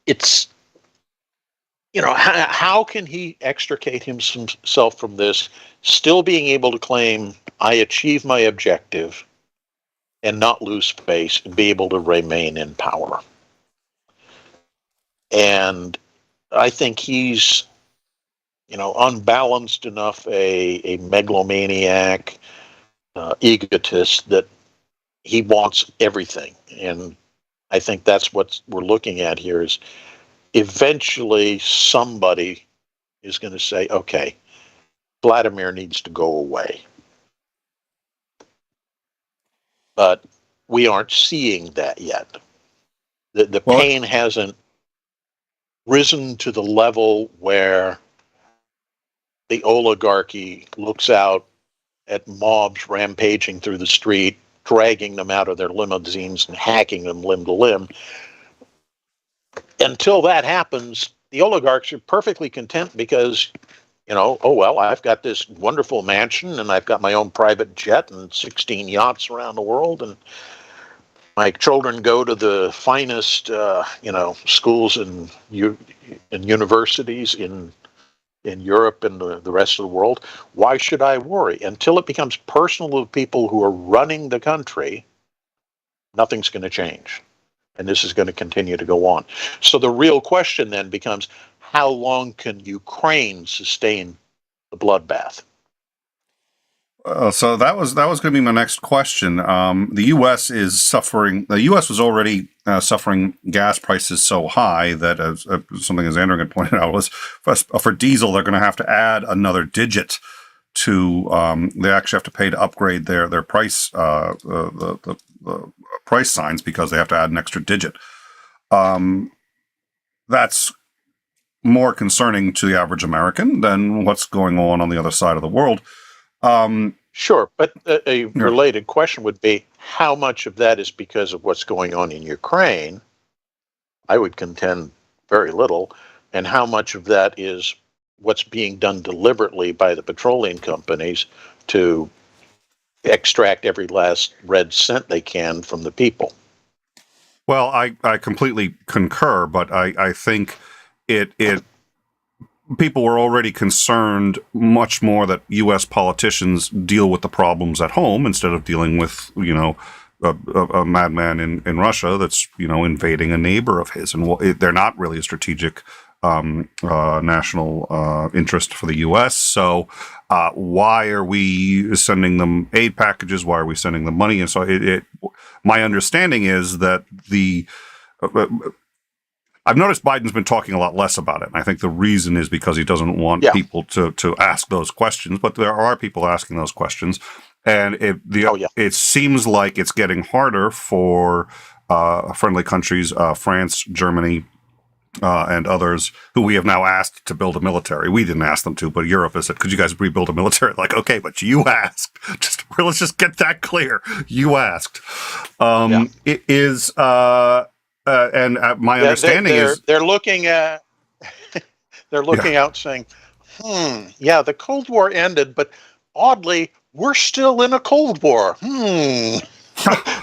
It's, you know, how can he extricate himself from this, still being able to claim, I achieved my objective and not lose face and be able to remain in power? And I think he's, you know, unbalanced enough, a megalomaniac, egotist, that he wants everything. And I think that's what we're looking at here is eventually somebody is going to say, okay, Vladimir needs to go away. But we aren't seeing that yet. The pain hasn't risen to the level where the oligarchy looks out at mobs rampaging through the street, dragging them out of their limousines and hacking them limb to limb. Until that happens, the oligarchs are perfectly content because, you know, oh, well, I've got this wonderful mansion and I've got my own private jet and 16 yachts around the world, and my children go to the finest, you know, schools and universities in Europe and the rest of the world. Why should I worry? Until it becomes personal to the people who are running the country, nothing's going to change. And this is going to continue to go on. So the real question then becomes, how long can Ukraine sustain the bloodbath? So that was going to be my next question. The U.S. is suffering. The U.S. was already suffering gas prices so high that, as something as Andrew had pointed out, was for diesel they're going to have to add another digit to. They actually have to pay to upgrade their price the price signs because they have to add an extra digit. That's more concerning to the average American than what's going on the other side of the world. Sure, but a related question would be, how much of that is because of what's going on in Ukraine? I would contend very little. And how much of that is what's being done deliberately by the petroleum companies to extract every last red cent they can from the people? Well, I completely concur, but I think it people were already concerned much more that U.S. politicians deal with the problems at home instead of dealing with, you know, a madman in Russia that's, you know, invading a neighbor of his. And they're not really a strategic national interest for the U.S. So why are we sending them aid packages? Why are we sending them money? And so my understanding is that I've noticed Biden's been talking a lot less about it. And I think the reason is because he doesn't want people to ask those questions. But there are people asking those questions. And it seems like it's getting harder for friendly countries, France, Germany, and others who we have now asked to build a military. We didn't ask them to, but Europe has said, could you guys rebuild a military? Like, okay, but you asked. Let's just get that clear. You asked. It is... and my understanding is they're looking at out saying, the Cold War ended, but oddly, we're still in a Cold War.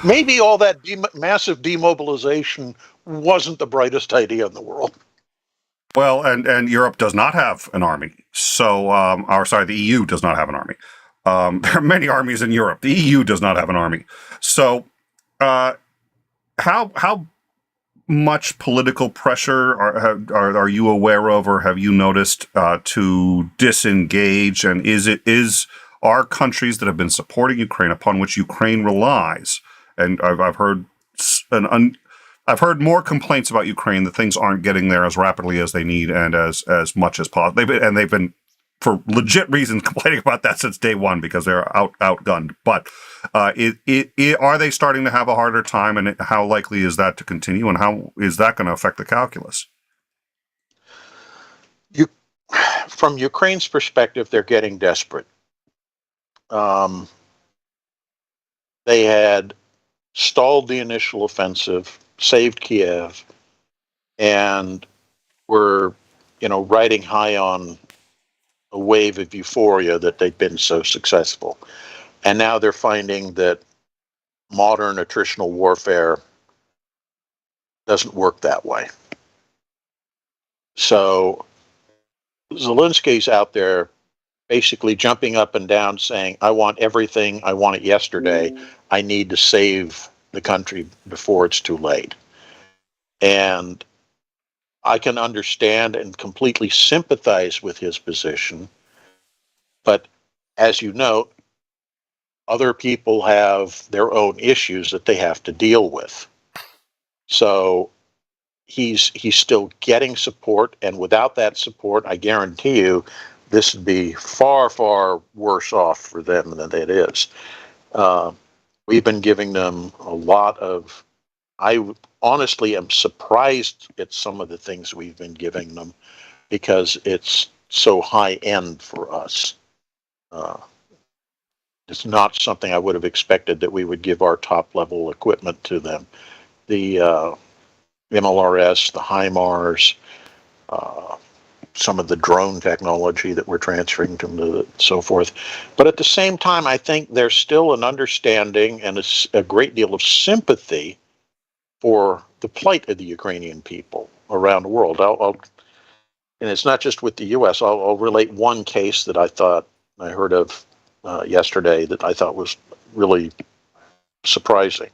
Maybe all that massive demobilization wasn't the brightest idea in the world. Well, and Europe does not have an army. So, the EU does not have an army. There are many armies in Europe. The EU does not have an army. So, how much political pressure are you aware of, or have you noticed to disengage? And are countries that have been supporting Ukraine, upon which Ukraine relies, and I've heard more complaints about Ukraine that things aren't getting there as rapidly as they need and as much as possible. They've been for legit reasons complaining about that since day one because they're outgunned. But are they starting to have a harder time, and how likely is that to continue, and how is that going to affect the calculus? From Ukraine's perspective, they're getting desperate. They had stalled the initial offensive, saved Kiev, and were, riding high on a wave of euphoria that they'd been so successful. And now they're finding that modern attritional warfare doesn't work that way. So Zelensky's out there basically jumping up and down saying, I want everything, I want it yesterday, I need to save the country before it's too late. And I can understand and completely sympathize with his position, but as you note, other people have their own issues that they have to deal with. So he's still getting support, and without that support, I guarantee you, this would be far, far worse off for them than it is. We've been giving them a lot of, I honestly am surprised at some of the things we've been giving them because it's so high end for us. It's not something I would have expected that we would give our top level equipment to them. The MLRS, the HIMARS, some of the drone technology that we're transferring to them, and so forth. But at the same time, I think there's still an understanding and a great deal of sympathy for the plight of the Ukrainian people around the world. And it's not just with the U.S. I'll relate one case that I heard of yesterday that I thought was really surprising.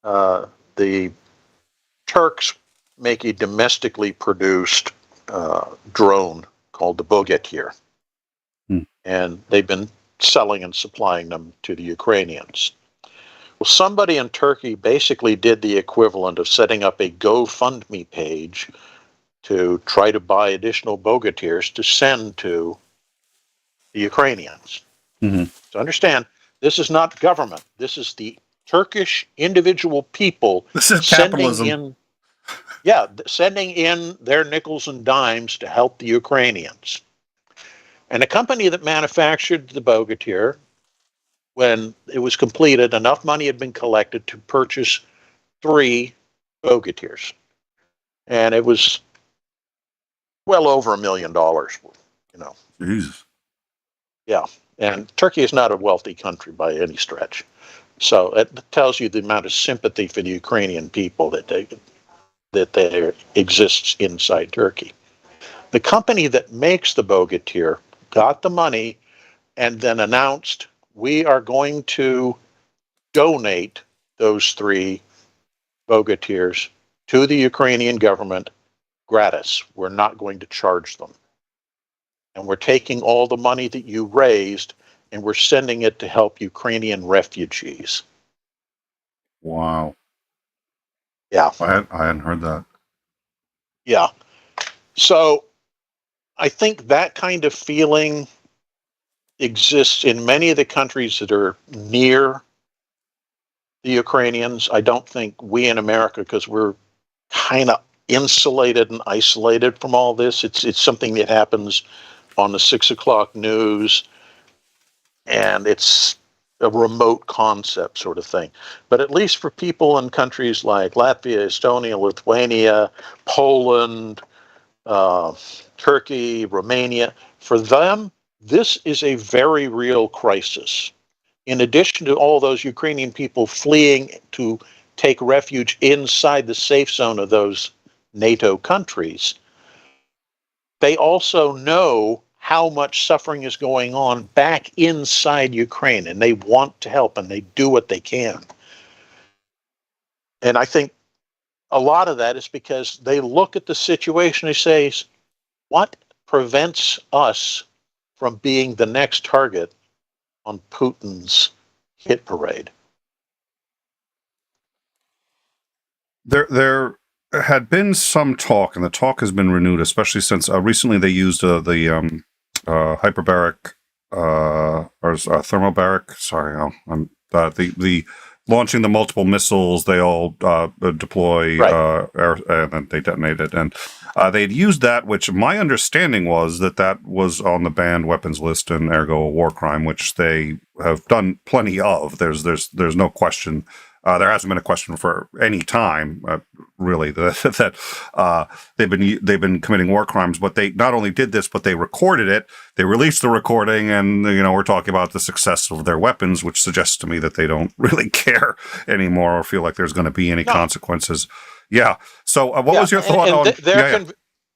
The Turks make a domestically produced drone called the 𝗲𝗲𝗄. And they've been selling and supplying them to the Ukrainians. Well, somebody in Turkey basically did the equivalent of setting up a GoFundMe page to try to buy additional 𝗲𝗲𝗄s to send to the Ukrainians. So understand, this is not government. This is the Turkish individual people This is capitalism. sending in their nickels and dimes to help the Ukrainians. And a company that manufactured the 𝗲𝗲𝗄, when it was completed, enough money had been collected to purchase 3 𝗲𝗲𝗄s. And it was well over $1 million, Jesus. Yeah. And Turkey is not a wealthy country by any stretch. So it tells you the amount of sympathy for the Ukrainian people that there exists inside Turkey. The company that makes the 𝗲𝗲𝗄 got the money and then announced, we are going to donate those 3 𝗲𝗲𝗄s to the Ukrainian government gratis. We're not going to charge them. And we're taking all the money that you raised and we're sending it to help Ukrainian refugees. Wow. Yeah. I hadn't heard that. Yeah. So I think that kind of feeling exists in many of the countries that are near the Ukrainians. I don't think we in America, because we're kind of insulated and isolated from all this. It's something that happens on the 6 o'clock news, and it's a remote concept sort of thing. But at least for people in countries like Latvia, Estonia, Lithuania, Poland, Turkey, Romania, for them, this is a very real crisis. In addition to all those Ukrainian people fleeing to take refuge inside the safe zone of those NATO countries, they also know how much suffering is going on back inside Ukraine, and they want to help, and they do what they can. And I think a lot of that is because they look at the situation and say, what prevents us from being the next target on Putin's hit parade? They're had been some talk, and the talk has been renewed, especially since recently they used the hyperbaric or thermobaric. Sorry, the launching the multiple missiles. They all deploy and then they detonated, and they had used that. Which my understanding was that was on the banned weapons list and ergo a war crime, which they have done plenty of. There's no question. There hasn't been a question for any time, really, that they've been committing war crimes. But they not only did this, but they recorded it. They released the recording, and we're talking about the success of their weapons, which suggests to me that they don't really care anymore or feel like there's going to be any consequences. Yeah. So, what was your thought on?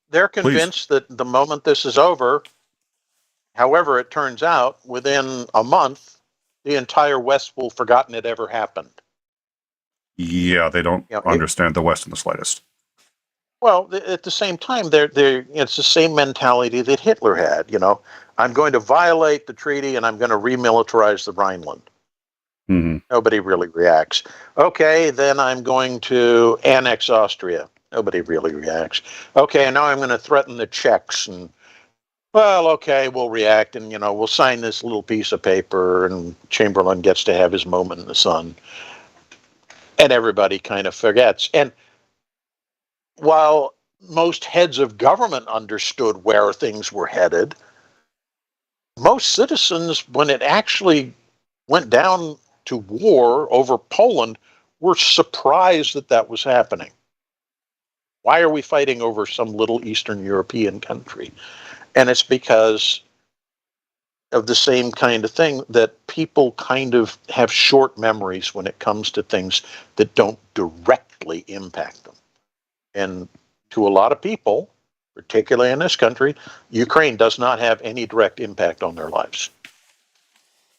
They're convinced that the moment this is over, however it turns out, within a month, the entire West will have forgotten it ever happened. Yeah, they don't understand the West in the slightest. Well, at the same time, it's the same mentality that Hitler had. I'm going to violate the treaty and I'm going to remilitarize the Rhineland. Mm-hmm. Nobody really reacts. Okay, then I'm going to annex Austria. Nobody really reacts. Okay, and now I'm going to threaten the Czechs. And, well, okay, we'll react and, we'll sign this little piece of paper and Chamberlain gets to have his moment in the sun. And everybody kind of forgets. And while most heads of government understood where things were headed, most citizens, when it actually went down to war over Poland, were surprised that was happening. Why are we fighting over some little Eastern European country? And it's because of the same kind of thing, that people kind of have short memories when it comes to things that don't directly impact them. And to a lot of people, particularly in this country, Ukraine does not have any direct impact on their lives.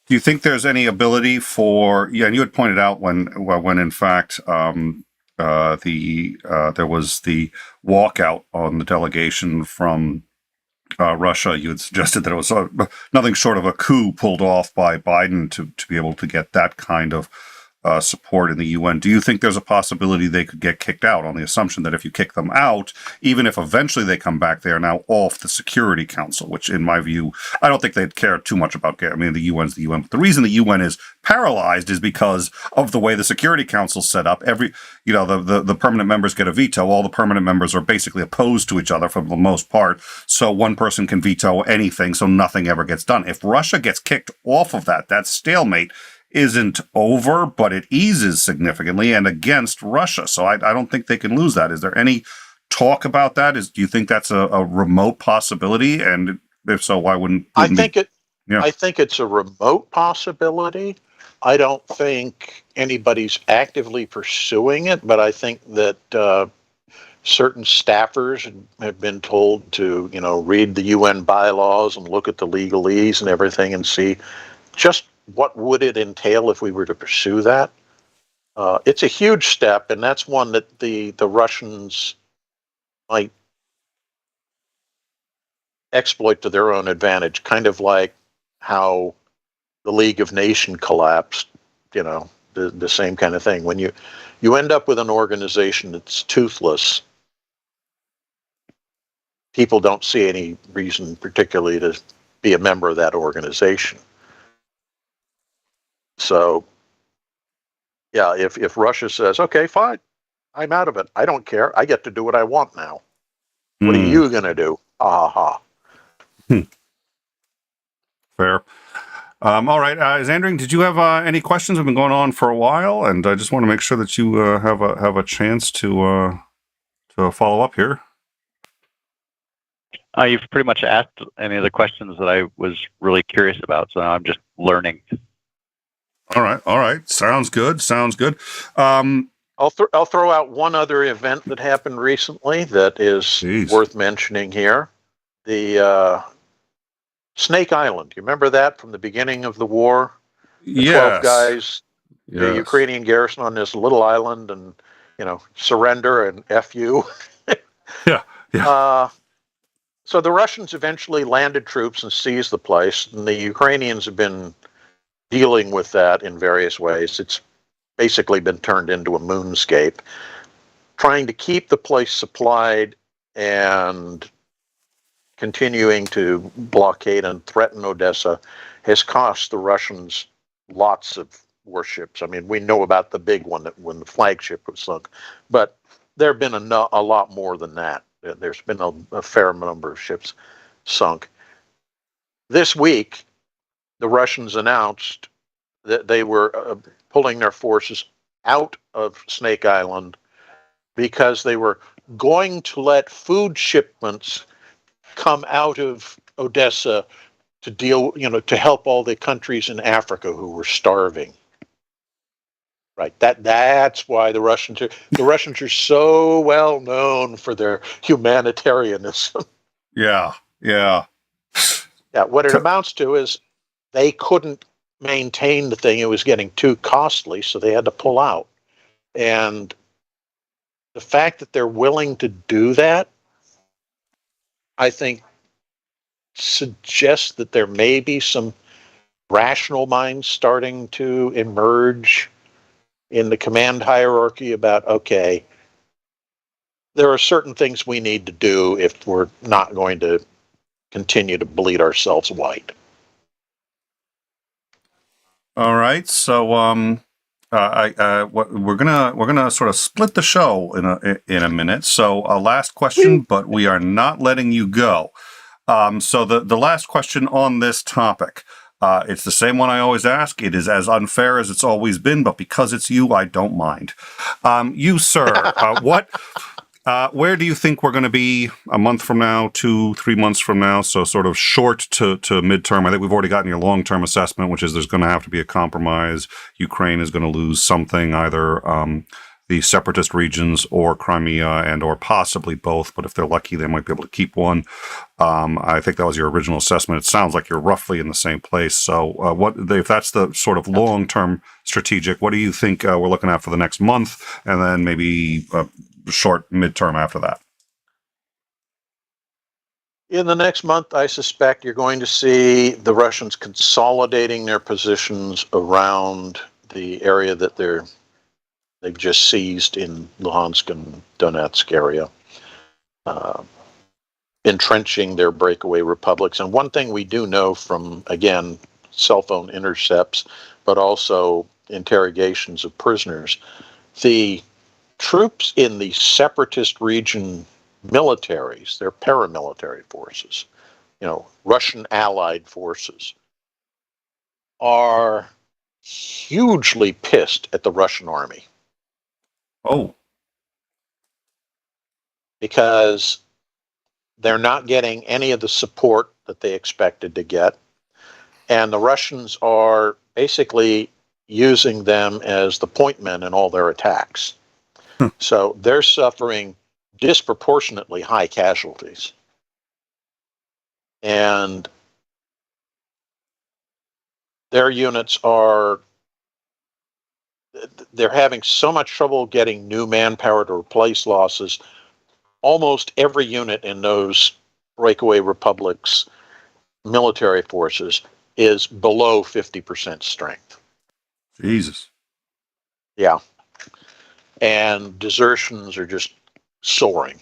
Do you think there's any ability for? Yeah, and you had pointed out when in fact there was the walkout on the delegation from Russia. You had suggested that it was nothing short of a coup pulled off by Biden to be able to get that kind of support in the UN. Do you think there's a possibility they could get kicked out, on the assumption that if you kick them out, even if eventually they come back, they are now off the Security Council, which in my view, I don't think they'd care too much about. I mean, the UN's the UN. But the reason the UN is paralyzed is because of the way the Security Council's set up. The permanent members get a veto. All the permanent members are basically opposed to each other for the most part. So one person can veto anything, so nothing ever gets done. If Russia gets kicked off of that stalemate isn't over, but it eases significantly and against Russia. So I don't think they can lose that. Is there any talk about that? Do you think that's a remote possibility? And if so, why wouldn't I think it's a remote possibility. I don't think anybody's actively pursuing it, but I think that certain staffers have been told to, read the UN bylaws and look at the legalese and everything and see just what would it entail if we were to pursue that. It's a huge step, and that's one that the Russians might exploit to their own advantage, kind of like how the League of Nations collapsed, the same kind of thing. When you end up with an organization that's toothless, people don't see any reason particularly to be a member of that organization. So, yeah, if Russia says, okay, fine, I'm out of it. I don't care. I get to do what I want now. What are you going to do? Fair. All right. Zandring, did you have any questions? We've been going on for a while, and I just want to make sure that you have a chance to follow up here. You've pretty much asked any of the questions that I was really curious about, so now I'm just learning. All right. Sounds good. I'll throw out one other event that happened recently that is worth mentioning here. The Snake Island. You remember that from the beginning of the war? The 12 guys, the Ukrainian garrison on this little island, and surrender and F you. Yeah. So the Russians eventually landed troops and seized the place, and the Ukrainians have been dealing with that in various ways. It's basically been turned into a moonscape. trying to keep the place supplied and continuing to blockade and threaten Odessa has cost the Russians lots of warships. I mean, we know about the big one that when the flagship was sunk, but there have been a lot more than that. There's been a fair number of ships sunk. This week, the Russians announced that they were pulling their forces out of Snake Island because they were going to let food shipments come out of Odessa to deal, to help all the countries in Africa who were starving. Right. That's why the Russians are so well known for their humanitarianism. Yeah. Yeah. Yeah. What it amounts to is they couldn't maintain the thing. It was getting too costly, so they had to pull out. And the fact that they're willing to do that, I think, suggests that there may be some rational minds starting to emerge in the command hierarchy about, okay, there are certain things we need to do if we're not going to continue to bleed ourselves white. All right. So we're gonna sort of split the show in a minute. So last question, but we are not letting you go. So the last question on this topic. It's the same one I always ask. It is as unfair as it's always been, but because it's you, I don't mind. You, sir, where do you think we're going to be a month from now, 2-3 months from now? So sort of short to midterm. I think we've already gotten your long-term assessment, which is there's going to have to be a compromise. Ukraine is going to lose something, either the separatist regions or Crimea and or possibly both. But if they're lucky, they might be able to keep one. I think that was your original assessment. It sounds like you're roughly in the same place. So if that's the sort of long-term strategic, what do you think we're looking at for the next month and then maybe short midterm after that? In the next month, I suspect you're going to see the Russians consolidating their positions around the area that they've just seized in Luhansk and Donetsk area, entrenching their breakaway republics. And one thing we do know from, again, cell phone intercepts, but also interrogations of prisoners, the troops in the separatist region militaries, they're paramilitary forces, Russian allied forces, are hugely pissed at the Russian army. Oh. Because they're not getting any of the support that they expected to get. And the Russians are basically using them as the point men in all their attacks. So they're suffering disproportionately high casualties. And their units they're having so much trouble getting new manpower to replace losses. Almost every unit in those breakaway republics' military forces is below 50% strength. Jesus. Yeah. And desertions are just soaring.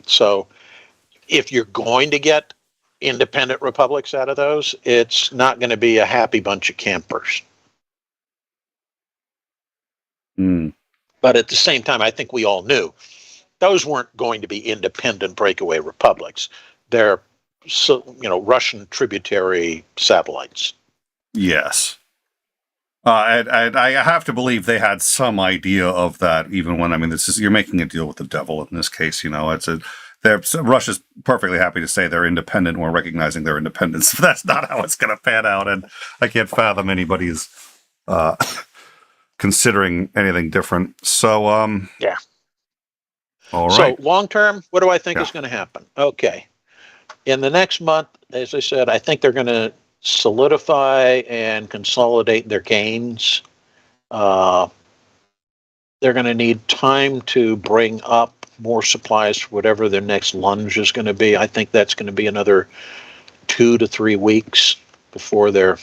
So if you're going to get independent republics out of those, it's not going to be a happy bunch of campers. But at the same time, I think we all knew those weren't going to be independent breakaway republics. They're, Russian tributary satellites. Yes. And I have to believe they had some idea of that, even when, you're making a deal with the devil in this case, Russia's perfectly happy to say they're independent and we're recognizing their independence. But that's not how it's going to pan out. And I can't fathom anybody's considering anything different. So, yeah. All right. So long term, what do I think is going to happen? Okay. In the next month, as I said, I think they're going to solidify and consolidate their gains. They're going to need time to bring up more supplies for whatever their next lunge is going to be. I think that's going to be another 2 to 3 weeks before they're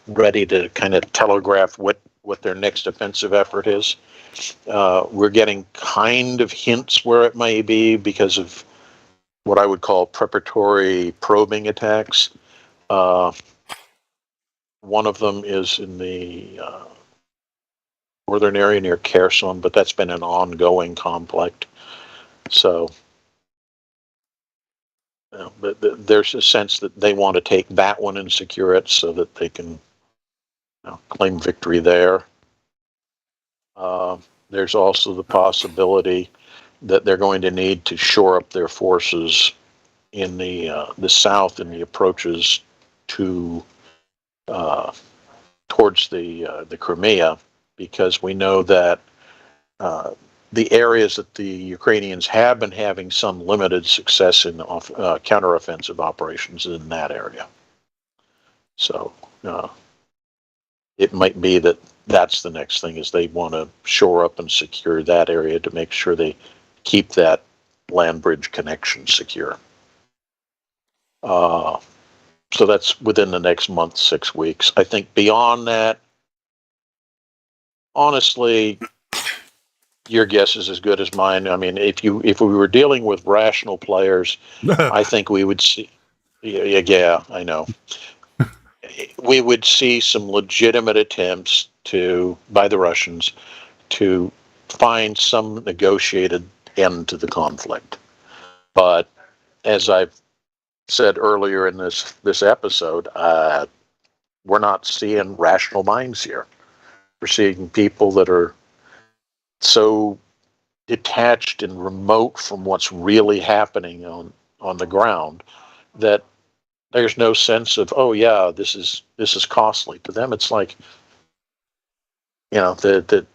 ready to kind of telegraph what what their next offensive effort is. We're getting kind of hints where it may be because of what I would call preparatory probing attacks. One of them is in the northern area near Kherson, but that's been an ongoing conflict. So but there's a sense that they want to take that one and secure it so that they can claim victory there. There's also the possibility that they're going to need to shore up their forces in the south in the approaches to towards the Crimea, because we know that the areas that the Ukrainians have been having some limited success in counteroffensive operations in that area. So it might be that that's the next thing, is they want to shore up and secure that area to make sure they keep that land bridge connection secure. So that's within the next month, 6 weeks. I think beyond that, honestly, your guess is as good as mine. I mean, if we were dealing with rational players, I think we would see. Yeah, I know. We would see some legitimate attempts by the Russians to find some negotiated end to the conflict. But as I've said earlier in this episode, we're not seeing rational minds here. We're seeing people that are so detached and remote from what's really happening on the ground that there's no sense of, oh yeah, this is costly. To them, it's like, the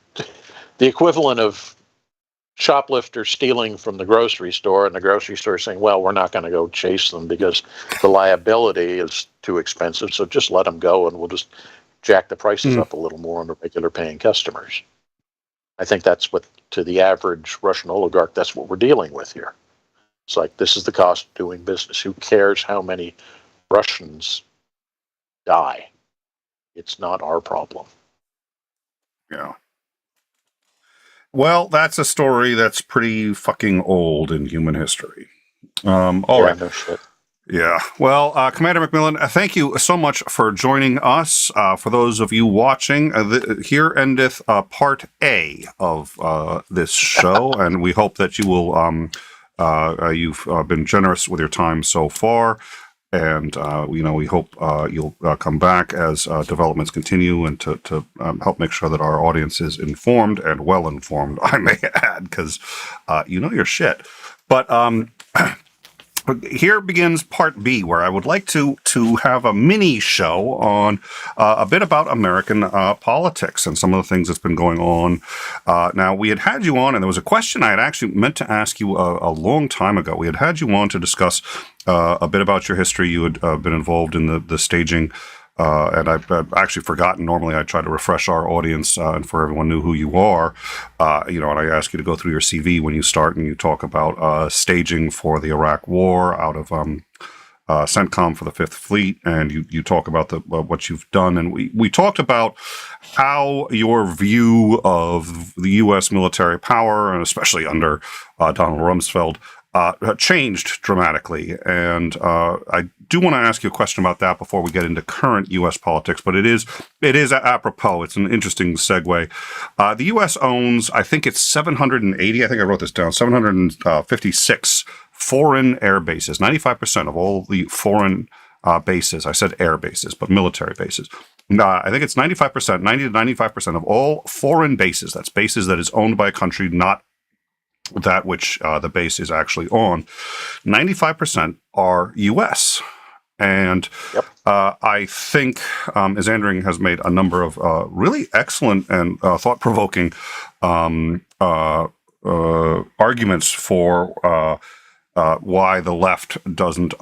equivalent of shoplifters stealing from the grocery store, and the grocery store saying, well, we're not going to go chase them because the liability is too expensive, so just let them go and we'll just jack the prices up a little more on the regular paying customers. I think that's what, to the average Russian oligarch, that's what we're dealing with here. It's like, this is the cost of doing business. Who cares how many Russians die? It's not our problem. Yeah. Well, that's a story that's pretty fucking old in human history. All right. No shit. Yeah. Well, Commander McMillan, thank you so much for joining us. For those of you watching, here endeth part A of this show, and we hope that you will, you've been generous with your time so far, and we hope you'll come back as developments continue, and to help make sure that our audience is informed and well informed, I may add, because you know your shit. But here begins part B, where I would like to have a mini show on a bit about American politics and some of the things that's been going on. Now, we had you on, and there was a question I had actually meant to ask you a long time ago. We had you on to discuss a bit about your history. You had been involved in the staging, and I've actually forgotten. Normally, I try to refresh our audience and for everyone knew who you are. And I ask you to go through your CV when you start, and you talk about staging for the Iraq War out of CENTCOM for the Fifth Fleet, and you talk about what you've done, and we talked about how your view of the U.S. military power, and especially under Donald Rumsfeld, changed dramatically. And I do want to ask you a question about that before we get into current U.S. politics, but it is apropos. It's an interesting segue. The U.S. owns, I think it's 780, I think I wrote this down, 756 foreign air bases. 95% of all the foreign bases, I said air bases, but military bases. I think it's 95%, 90 to 95% of all foreign bases, that's bases that is owned by a country, not that which the base is actually on, 95% are U.S. And yep. I think as Andring has made a number of really excellent and thought-provoking arguments for why the left doesn't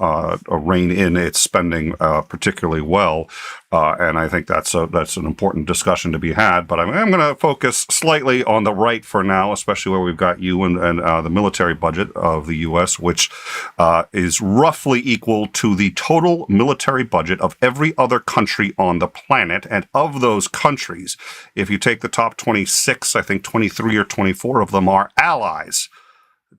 rein in its spending particularly well, and I think that's an important discussion to be had. But I'm going to focus slightly on the right for now, especially where we've got you and the military budget of the U.S., which is roughly equal to the total military budget of every other country on the planet. And of those countries, if you take the top 26, I think 23 or 24 of them are allies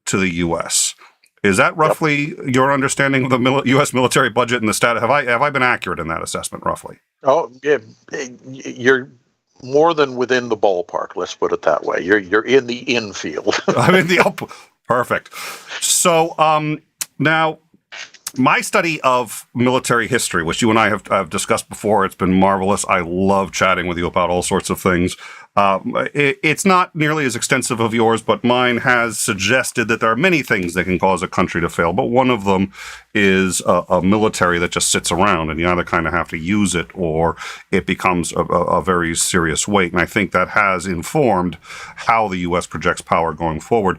to the U.S. Is that roughly your understanding of the U.S. military budget and the stat? Have I been accurate in that assessment, roughly? Oh, yeah, you're more than within the ballpark. Let's put it that way. You're in the infield. I'm in the perfect. So now, my study of military history, which you and I have discussed before, it's been marvelous. I love chatting with you about all sorts of things. It's not nearly as extensive of yours, but mine has suggested that there are many things that can cause a country to fail. But one of them is a military that just sits around, and you either kind of have to use it or it becomes a very serious weight. And I think that has informed how the U.S. projects power going forward.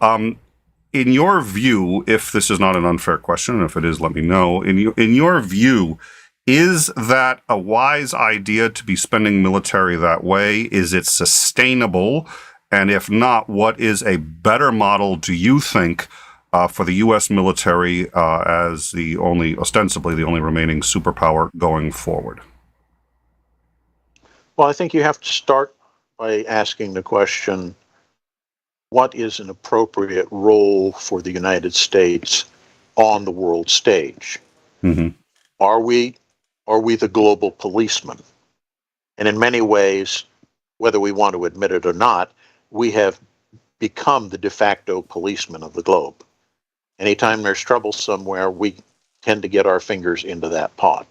In your view, if this is not an unfair question, and if it is, let me know. In your view, is that a wise idea to be spending military that way? Is it sustainable? And if not, what is a better model, do you think, for the U.S. military as ostensibly the only remaining superpower going forward? Well, I think you have to start by asking the question, what is an appropriate role for the United States on the world stage? Mm-hmm. Are we the global policeman? And in many ways, whether we want to admit it or not, we have become the de facto policeman of the globe. Anytime there's trouble somewhere, we tend to get our fingers into that pot.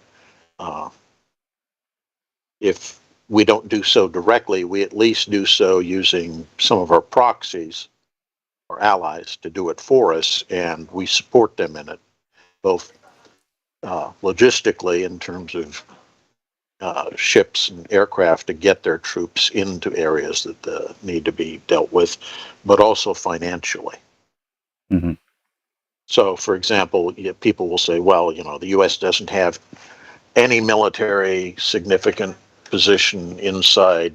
If we don't do so directly, we at least do so using some of our proxies or allies to do it for us, and we support them in it, both logistically in terms of ships and aircraft to get their troops into areas that need to be dealt with, but also financially. Mm-hmm. So, for example, people will say, well, the U.S. doesn't have any military significant position inside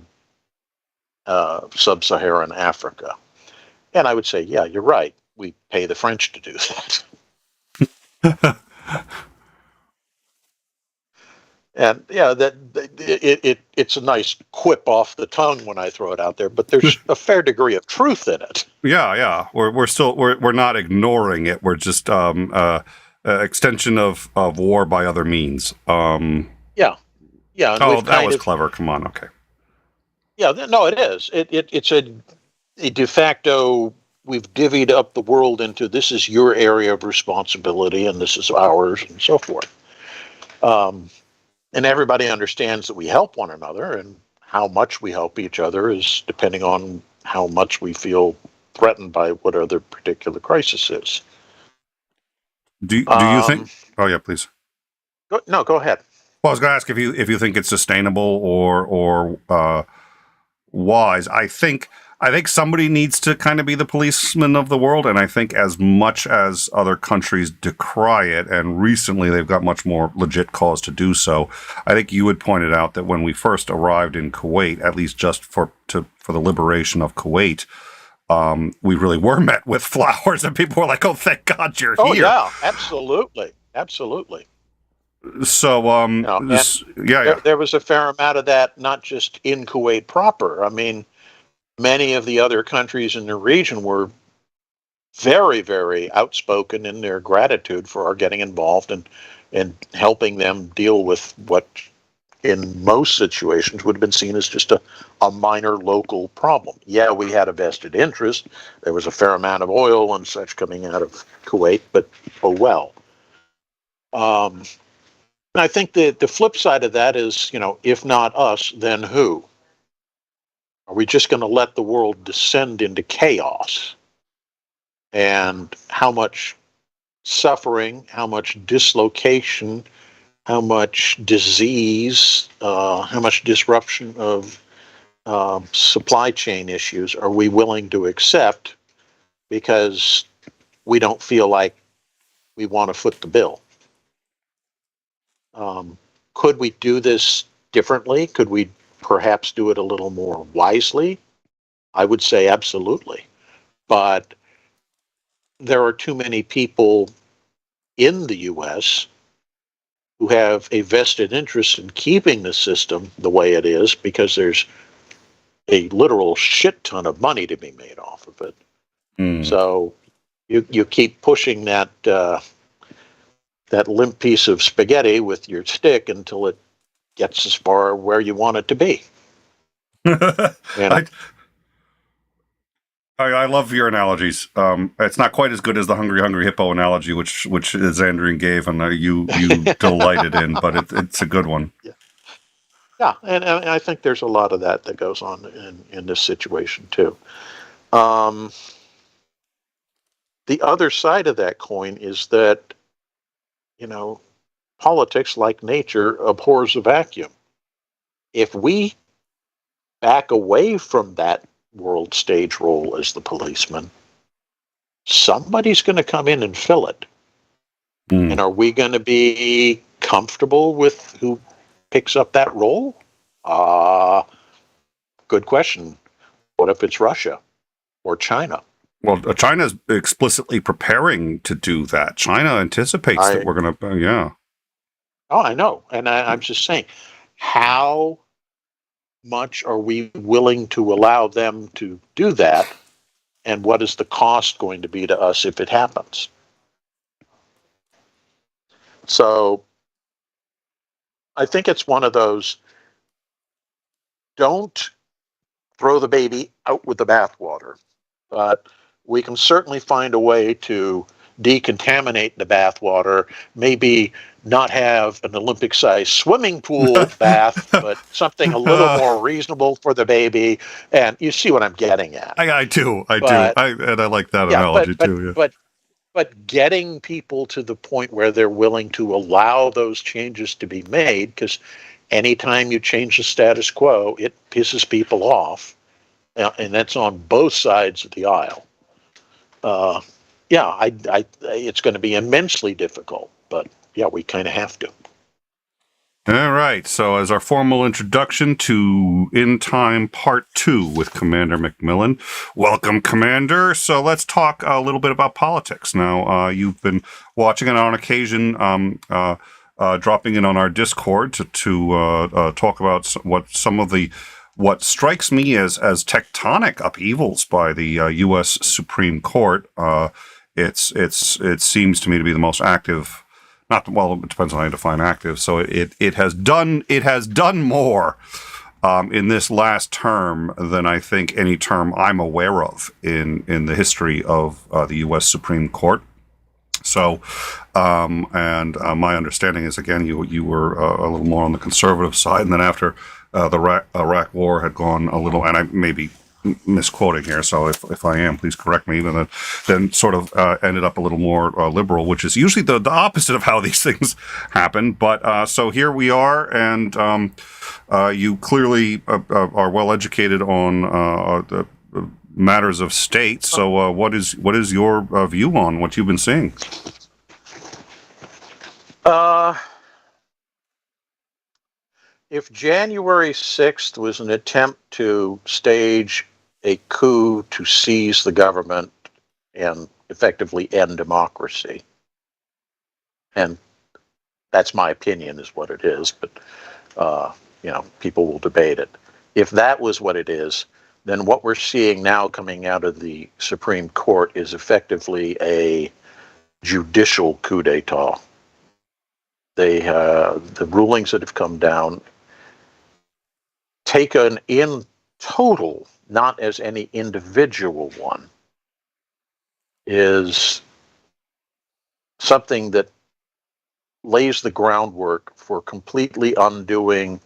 sub-Saharan Africa. And I would say, yeah, you're right. We pay the French to do that. And yeah, it's a nice quip off the tongue when I throw it out there, but there's a fair degree of truth in it. Yeah. We're not ignoring it. We're just extension of war by other means. Yeah. Oh, that was clever. Come on. Okay. Yeah, no, it is. It's a de facto, we've divvied up the world into this is your area of responsibility and this is ours and so forth. And everybody understands that we help one another, and how much we help each other is depending on how much we feel threatened by whatever the particular crisis is. Do you think? Oh yeah, please. Go ahead. Well, I was going to ask if you think it's sustainable or wise. I think somebody needs to kind of be the policeman of the world, and I think as much as other countries decry it, and recently they've got much more legit cause to do so. I think you had pointed out that when we first arrived in Kuwait, at least just for the liberation of Kuwait, we really were met with flowers, and people were like, "Oh, thank God you're here!" Oh yeah, absolutely. So, There was a fair amount of that, not just in Kuwait proper. I mean, many of the other countries in the region were very, very outspoken in their gratitude for our getting involved and helping them deal with what, in most situations, would have been seen as just a minor local problem. Yeah, we had a vested interest. There was a fair amount of oil and such coming out of Kuwait, but oh well. And I think the flip side of that is, if not us, then who? Are we just going to let the world descend into chaos? And how much suffering, how much dislocation, how much disease, how much disruption of supply chain issues are we willing to accept because we don't feel like we want to foot the bill. Could we do this differently? Could we perhaps do it a little more wisely? I would say absolutely. But there are too many people in the U.S. who have a vested interest in keeping the system the way it is, because there's a literal shit ton of money to be made off of it. So you keep pushing that limp piece of spaghetti with your stick until it gets as far where you want it to be. I love your analogies. It's not quite as good as the hungry hippo analogy, which Xandrian gave, and you delighted in, but it's a good one. Yeah, and I think there's a lot of that goes on in this situation too. The other side of that coin is that, politics, like nature, abhors a vacuum. If we back away from that world stage role as the policeman, somebody's going to come in and fill it. And are we going to be comfortable with who picks up that role? Good question. What if it's Russia or China? Well, China's explicitly preparing to do that. China anticipates that we're going to, yeah. Oh, I know. And I'm just saying, how much are we willing to allow them to do that? And what is the cost going to be to us if it happens? So I think it's one of those, don't throw the baby out with the bathwater, but we can certainly find a way to decontaminate the bathwater, maybe not have an Olympic-sized swimming pool bath, but something a little more reasonable for the baby. And you see what I'm getting at. I do. And I like that analogy too. Yeah. But getting people to the point where they're willing to allow those changes to be made, because anytime you change the status quo, it pisses people off, and that's on both sides of the aisle. It's going to be immensely difficult, but yeah, we kind of have to. All right. So as our formal introduction to In Time Part 2 with Commander McMillan. Welcome, Commander. So let's talk a little bit about politics. Now, you've been watching it on occasion, dropping in on our Discord to talk about what strikes me as tectonic upheavals by the U.S. Supreme Court. It seems to me to be the most active. It depends on how you define active. So it has done more in this last term than I think any term I'm aware of in the history of the U.S. Supreme Court. So, my understanding is, again, you were a little more on the conservative side, and then after the Iraq War had gone a little, and I may be misquoting here, so if I am, please correct me, then sort of ended up a little more liberal, which is usually the opposite of how these things happen. But so here we are, and you clearly are well educated on the matters of state. So what is your view on what you've been seeing? If January 6th was an attempt to stage a coup to seize the government and effectively end democracy, and that's my opinion is what it is, but people will debate it. If that was what it is, then what we're seeing now coming out of the Supreme Court is effectively a judicial coup d'etat. The rulings that have come down, taken in total, not as any individual one, is something that lays the groundwork for completely undoing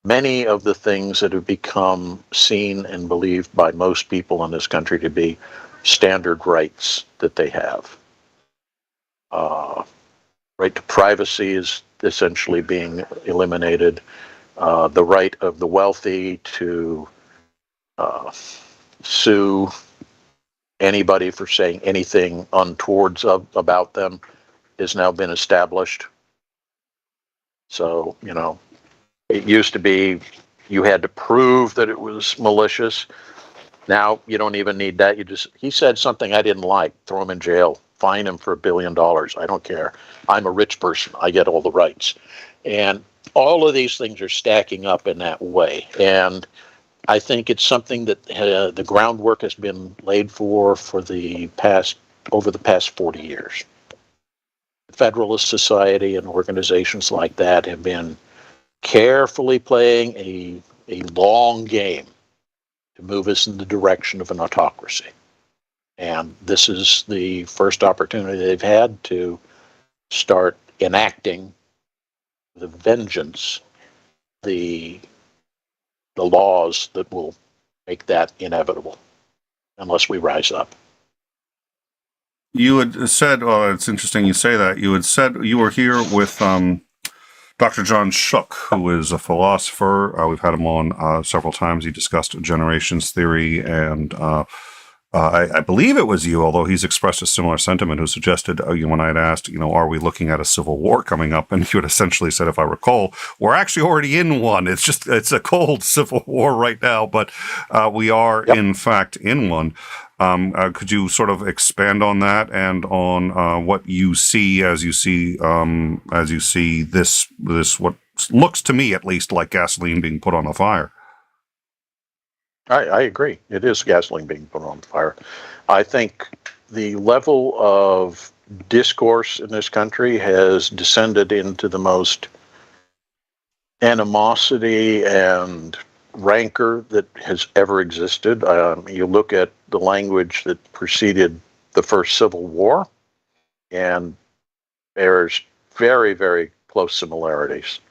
many of the things that have become seen and believed by most people in this country to be standard rights that they have. Right to privacy is essentially being eliminated. The right of the wealthy to sue anybody for saying anything untoward about them has now been established. So, it used to be you had to prove that it was malicious. Now you don't even need that. He said something I didn't like, throw him in jail, fine him for $1 billion. I don't care. I'm a rich person. I get all the rights. And all of these things are stacking up in that way. And I think it's something that the groundwork has been laid for over the past 40 years. The Federalist Society and organizations like that have been carefully playing a long game to move us in the direction of an autocracy. And this is the first opportunity they've had to start enacting the vengeance, the laws that will make that inevitable unless we rise up. You had said, it's interesting you say that. You had said you were here with Dr. John Shook, who is a philosopher. We've had him on several times. He discussed generations theory, and I believe it was you, although he's expressed a similar sentiment, who suggested, when I had asked, are we looking at a civil war coming up? And you had essentially said, if I recall, we're actually already in one. It's a cold civil war right now, but we are, in fact, in one. Could you sort of expand on that and on what you see as you see this what looks to me at least like gasoline being put on a fire? I agree. It is gasoline being put on fire. I think the level of discourse in this country has descended into the most animosity and rancor that has ever existed. You look at the language that preceded the first Civil War, and there's very, very close similarities.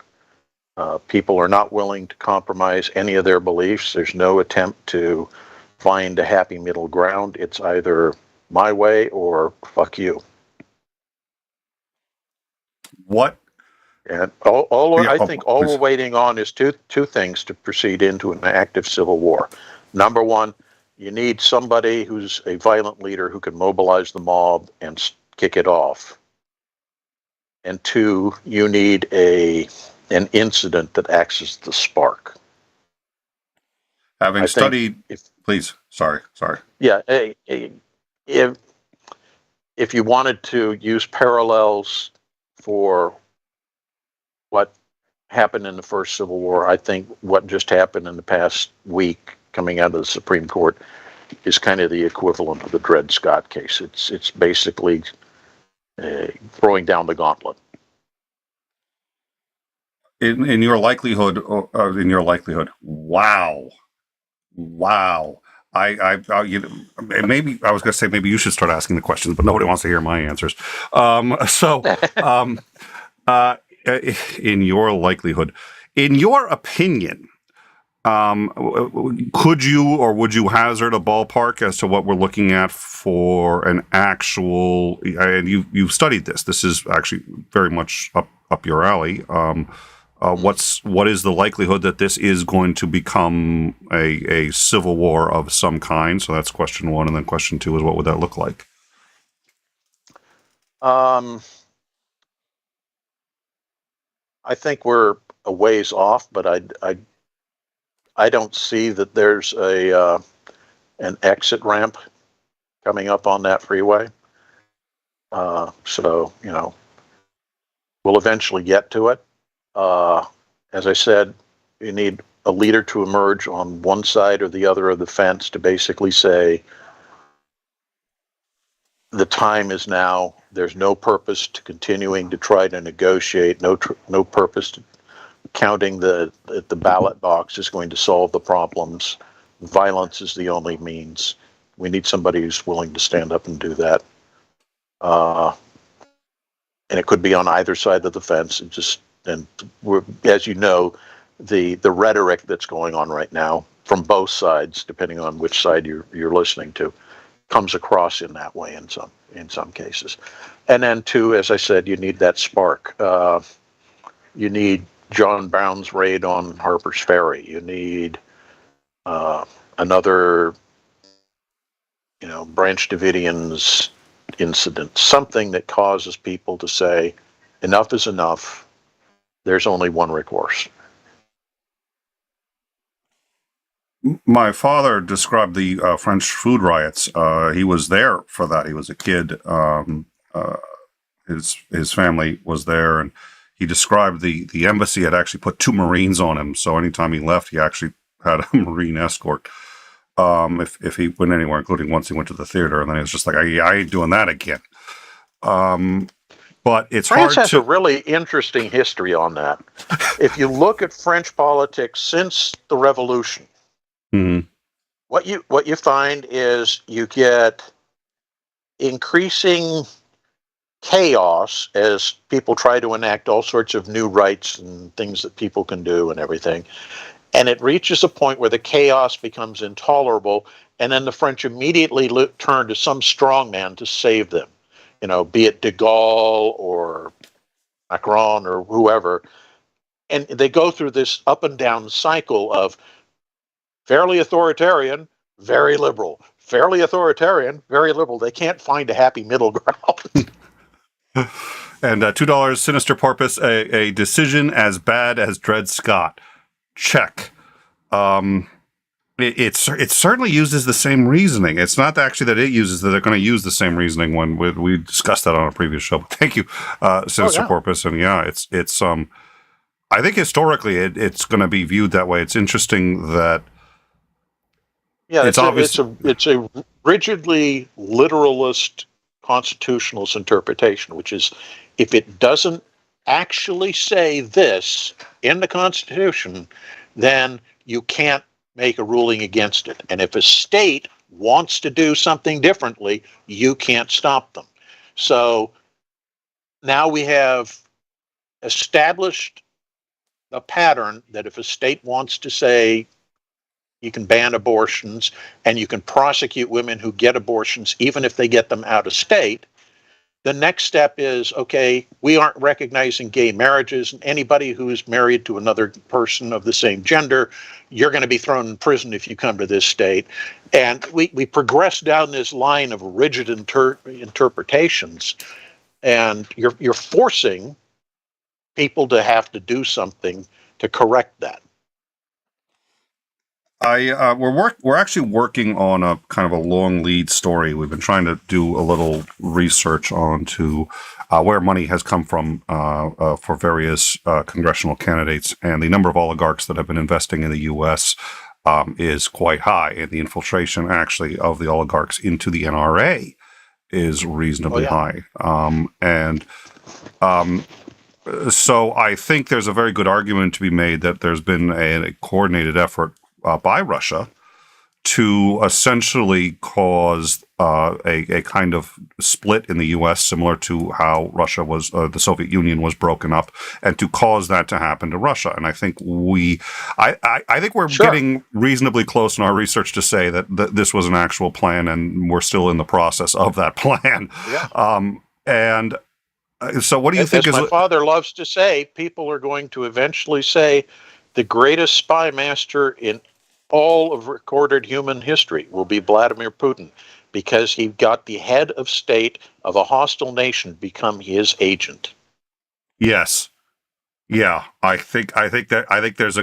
People are not willing to compromise any of their beliefs. There's no attempt to find a happy middle ground. It's either my way or fuck you. What? And I think all we're waiting on is two things to proceed into an active civil war. Number one, you need somebody who's a violent leader who can mobilize the mob and kick it off. And two, you need an incident that acts as the spark. Having studied, please, sorry. Yeah, if you wanted to use parallels for what happened in the first Civil War, I think what just happened in the past week coming out of the Supreme Court is kind of the equivalent of the Dred Scott case. It's basically throwing down the gauntlet. In your likelihood, wow. Maybe I was going to say maybe you should start asking the questions, but nobody wants to hear my answers. In your likelihood, in your opinion, could you or would you hazard a ballpark as to what we're looking at for an actual? And you've studied this. This is actually very much up your alley. What is the likelihood that this is going to become a civil war of some kind? So that's question one, and then question two is what would that look like? I think we're a ways off, but I don't see that there's an exit ramp coming up on that freeway. So we'll eventually get to it. As I said, you need a leader to emerge on one side or the other of the fence to basically say, the time is now. There's no purpose to continuing to try to negotiate. No purpose to counting the ballot box is going to solve the problems. Violence is the only means. We need somebody who's willing to stand up and do that. And it could be on either side of the fence. As you know, the rhetoric that's going on right now from both sides, depending on which side you're listening to, comes across in that way in some cases. And then two, as I said, you need that spark. You need John Brown's raid on Harper's Ferry. You need another Branch Davidians incident, something that causes people to say, enough is enough. There's only one recourse. My father described the French food riots. He was there for that. He was a kid. His family was there, and he described the embassy had actually put 2 Marines on him. So anytime he left, he actually had a Marine escort. If he went anywhere, including once he went to the theater, and then he was just like, I ain't doing that again. But it's France hard has a really interesting history on that. If you look at French politics since the Revolution, Mhm. what you find is you get increasing chaos as people try to enact all sorts of new rights and things that people can do and everything. And it reaches a point where the chaos becomes intolerable, and then the French immediately turn to some strongman to save them, be it de Gaulle or Macron or whoever. And they go through this up and down cycle of fairly authoritarian, very liberal, fairly authoritarian, very liberal. They can't find a happy middle ground. And $2, Sinister Porpoise, a decision as bad as Dred Scott. Check. It certainly uses the same reasoning. It's not actually that it uses that they're going to use the same reasoning when we discussed that on a previous show. But thank you, Sinister Porpoise. And yeah, it's I think historically it's going to be viewed that way. It's interesting that it's a rigidly literalist constitutionalist interpretation, which is if it doesn't actually say this in the Constitution, then you can't make a ruling against it. And if a state wants to do something differently, you can't stop them. So now we have established a pattern that if a state wants to say you can ban abortions and you can prosecute women who get abortions even if they get them out of state, the next step is, okay, we aren't recognizing gay marriages, and anybody who is married to another person of the same gender, you're going to be thrown in prison if you come to this state. And we progress down this line of rigid interpretations, and you're forcing people to have to do something to correct that. We're actually working on a kind of a long lead story. We've been trying to do a little research onto where money has come from for various congressional candidates, and the number of oligarchs that have been investing in the U.S. Is quite high, and the infiltration actually of the oligarchs into the NRA is reasonably high. So I think there's a very good argument to be made that there's been a coordinated effort by Russia to essentially cause a kind of split in the U.S. similar to how Russia was, the Soviet Union was broken up, and to cause that to happen to Russia. And I think I think we're getting reasonably close in our research to say that this was an actual plan, and we're still in the process of that plan. Yeah. So what do you think as my father loves to say, people are going to eventually say the greatest spy master in all of recorded human history will be Vladimir Putin, because he got the head of state of a hostile nation become his agent. Yes. Yeah, I think there's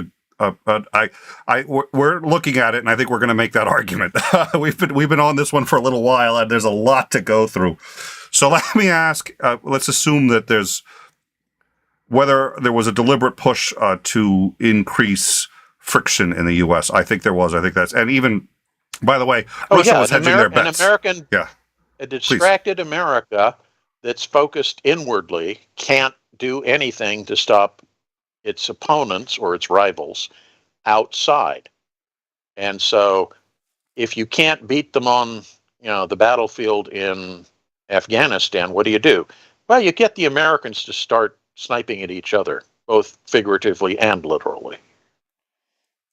we're looking at it, and I think we're going to make that argument. We've been on this one for a little while, and there's a lot to go through. So let me ask, let's assume that whether there was a deliberate push to increase friction in the U.S. I think there was. I think that's, and even, by the way, Russia was hedging their bets. A distracted America that's focused inwardly can't do anything to stop its opponents or its rivals outside. And so if you can't beat them on, the battlefield in Afghanistan, what do? Well, you get the Americans to start sniping at each other, both figuratively and literally.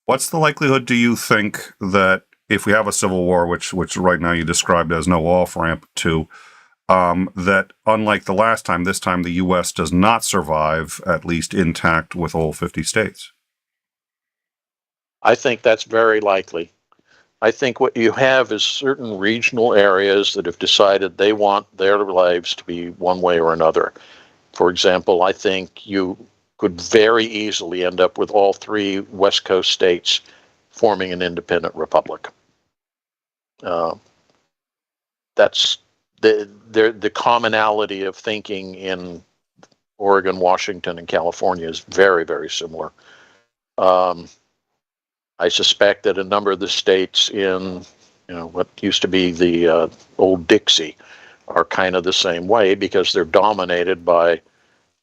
What's the likelihood, do you think, that if we have a civil war, which right now you described as no off-ramp to, that unlike the last time, this time the U.S. does not survive, at least intact, with all 50 states? I think that's very likely. I think what you have is certain regional areas that have decided they want their lives to be one way or another. For example, I think you could very easily end up with all three West Coast states forming an independent republic. That's the commonality of thinking in Oregon, Washington, and California is very, very similar. I suspect that a number of the states in, what used to be the old Dixie are kind of the same way, because they're dominated by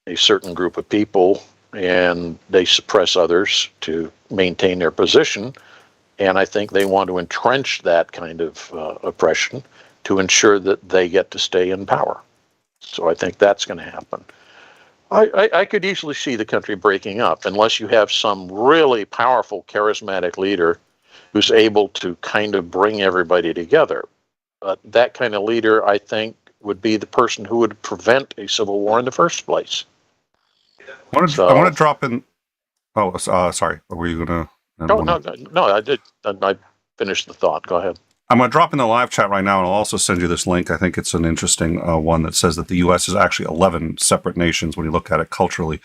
a certain group of people and they suppress others to maintain their position. And I think they want to entrench that kind of oppression to ensure that they get to stay in power. So I think that's going to happen. I could easily see the country breaking up unless you have some really powerful, charismatic leader who's able to kind of bring everybody together. But that kind of leader, I think, would be the person who would prevent a civil war in the first place. I want to drop in. Oh, sorry. Were you going to? No, I did. I finished the thought. Go ahead. I'm going to drop in the live chat right now, and I'll also send you this link. I think it's an interesting one that says that the U.S. is actually 11 separate nations when you look at it culturally.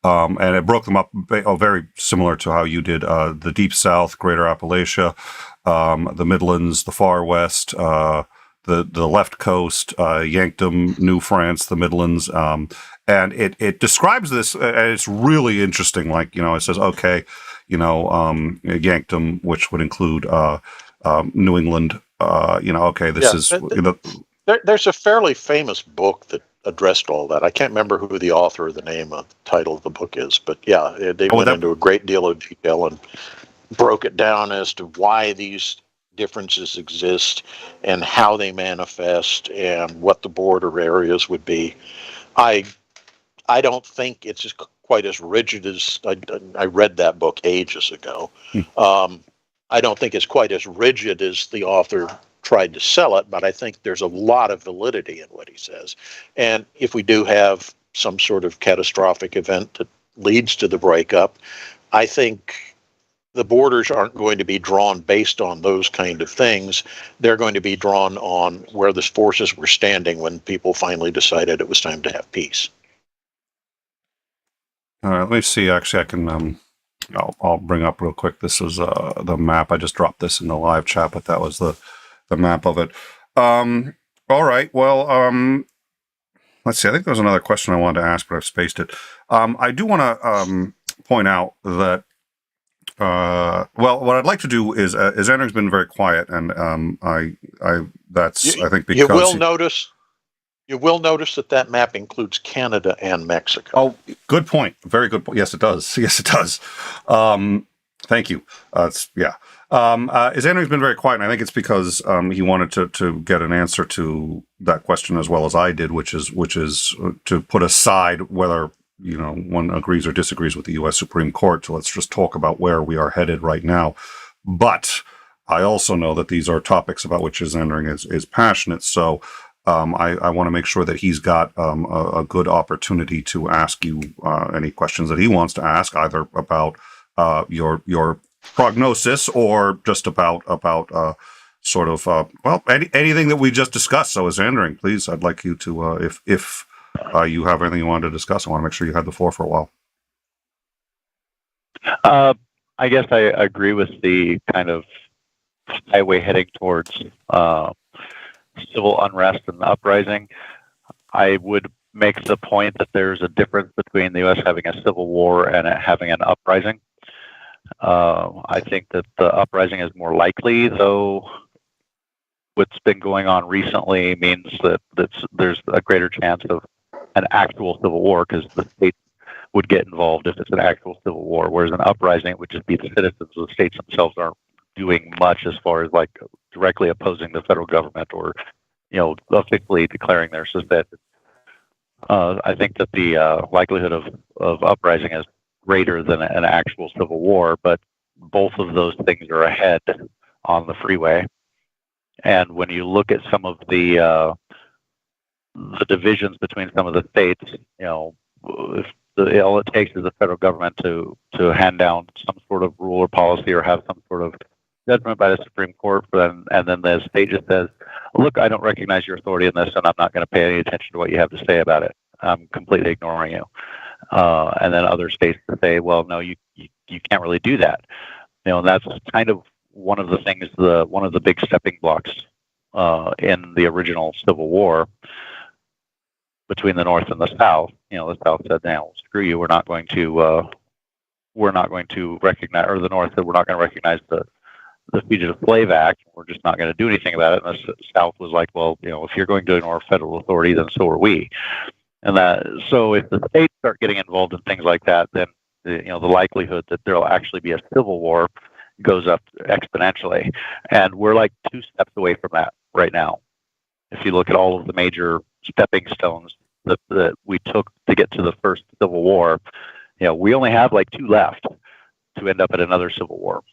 And it broke them up very similar to how you did the Deep South, Greater Appalachia, the Midlands, the Far West, the left coast, Yankdom, New France, the Midlands. And it describes this, and it's really interesting. Like, it says, okay, Yankdom, which would include New England, okay, this is... There's a fairly famous book that addressed all that. I can't remember who the author or the name of the title of the book is, but yeah, they went into a great deal of detail and broke it down as to why these differences exist and how they manifest and what the border areas would be. I don't think it's quite as rigid as... I read that book ages ago. I don't think it's quite as rigid as the author tried to sell it, but I think there's a lot of validity in what he says. And if we do have some sort of catastrophic event that leads to the breakup, I think the borders aren't going to be drawn based on those kind of things. They're going to be drawn on where the forces were standing when people finally decided it was time to have peace. All right, let me see. Actually, I can... I'll bring up real quick. This was the map. I just dropped this in the live chat, but that was the map of it. All right. Well, let's see. I think there was another question I wanted to ask, but I've spaced it. I do want to point out that, what I'd like to do is Andrew's been very quiet, and I think because you will notice that map includes Canada and Mexico. Oh, good point. Very good point. Yes, it does. Yes, it does. Thank you. As Andrew's been very quiet, and I think it's because he wanted to get an answer to that question as well as I did, which is to put aside whether one agrees or disagrees with the U.S. Supreme Court. So let's just talk about where we are headed right now. But I also know that these are topics about which Andrew is passionate. So. I want to make sure that he's got a good opportunity to ask you any questions that he wants to ask, either about your prognosis or just about anything that we just discussed. So, as Andrew, please, I'd like you to, if you have anything you wanted to discuss, I want to make sure you had the floor for a while. I guess I agree with the kind of highway heading towards civil unrest and uprising. I would make the point that there's a difference between the U.S. having a civil war and it having an uprising. I think that the uprising is more likely, though what's been going on recently means that there's a greater chance of an actual civil war, because the states would get involved if it's an actual civil war, whereas an uprising, it would just be the citizens of the states themselves aren't doing much as far as like directly opposing the federal government or officially declaring their suspended. I think that the likelihood of uprising is greater than an actual civil war, but both of those things are ahead on the freeway. And when you look at some of the divisions between some of the states, if all it takes is the federal government to hand down some sort of rule or policy or have some sort of judgment by the Supreme Court, and then the state just says, look, I don't recognize your authority in this, and I'm not going to pay any attention to what you have to say about it. I'm completely ignoring you. And then other states say, well, no, you can't really do that. And that's kind of one of the things, one of the big stepping blocks in the original Civil War between the North and the South. The South said, "Now, screw you. We're not going to recognize," or the North said, "We're not going to recognize the Fugitive Slave Act. We're just not going to do anything about it." And the South was like, "Well, if you're going to ignore federal authority, then so are we." And so if the states start getting involved in things like that, then the likelihood that there'll actually be a civil war goes up exponentially. And we're like 2 steps away from that right now. If you look at all of the major stepping stones that we took to get to the first Civil War, we only have like 2 left to end up at another Civil War.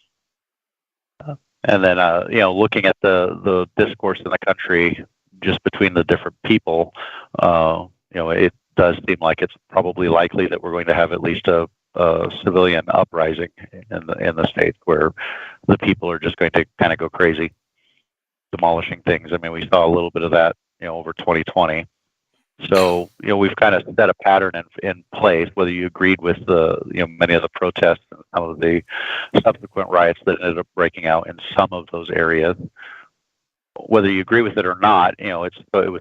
And then, looking at the discourse in the country just between the different people, it does seem like it's probably likely that we're going to have at least a civilian uprising in the states where the people are just going to kind of go crazy, demolishing things. I mean, we saw a little bit of that, over 2020. So, we've kind of set a pattern in place, whether you agreed with many of the protests and some of the subsequent riots that ended up breaking out in some of those areas. Whether you agree with it or not, it was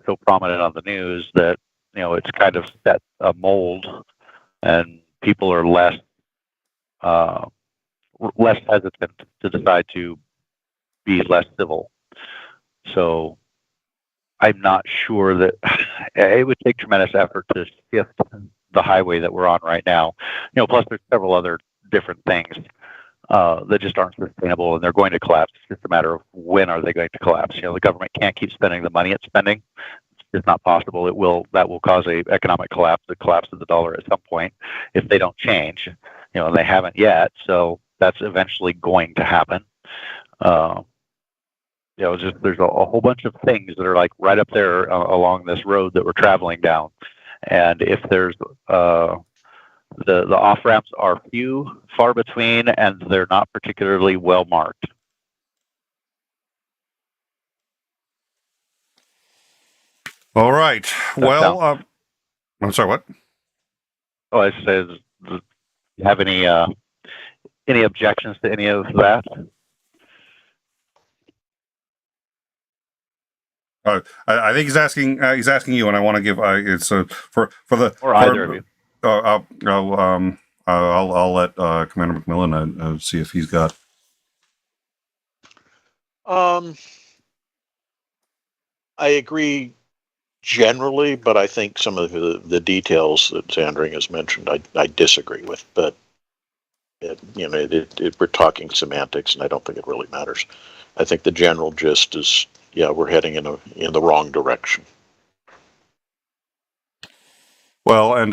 so prominent on the news that, it's kind of set a mold, and people are less hesitant to decide to be less civil. So I'm not sure that it would take tremendous effort to shift the highway that we're on right now. Plus there's several other different things that just aren't sustainable, and they're going to collapse. It's just a matter of when are they going to collapse. The government can't keep spending the money it's spending. It's not possible. That will cause a economic collapse, the collapse of the dollar at some point if they don't change. And they haven't yet, so that's eventually going to happen. There's a whole bunch of things that are like right up there along this road that we're traveling down, and if there's the off ramps are few, far between, and they're not particularly well marked. All right. Well, I'm sorry. What? Oh, I said, do you have any objections to any of that? I think he's asking you, and I want to give it's for either of you. I'll let Commander McMillan see if he's got. I agree generally, but I think some of the details that Zandring has mentioned, I disagree with. But we're talking semantics, and I don't think it really matters. I think the general gist is, we're heading in the wrong direction. Well, and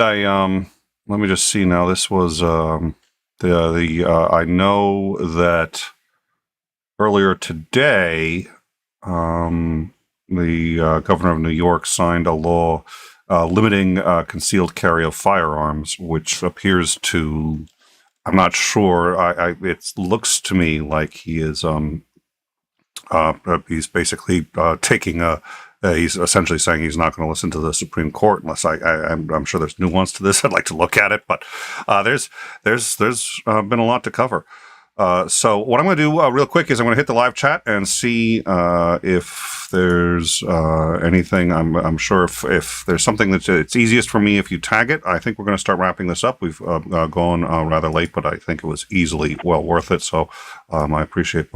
let me just see now. This was I know that earlier today, the governor of New York signed a law limiting concealed carry of firearms, which appears to, I'm not sure. It looks to me like he is he's basically taking he's essentially saying he's not going to listen to the Supreme Court unless I'm sure there's nuance to this. I'd like to look at it, but there's been a lot to cover. So what I'm going to do real quick is I'm going to hit the live chat and see if there's anything. I'm sure if there's something that's it's easiest for me if you tag it. I think we're going to start wrapping this up. We've gone rather late, but I think it was easily well worth it. So I appreciate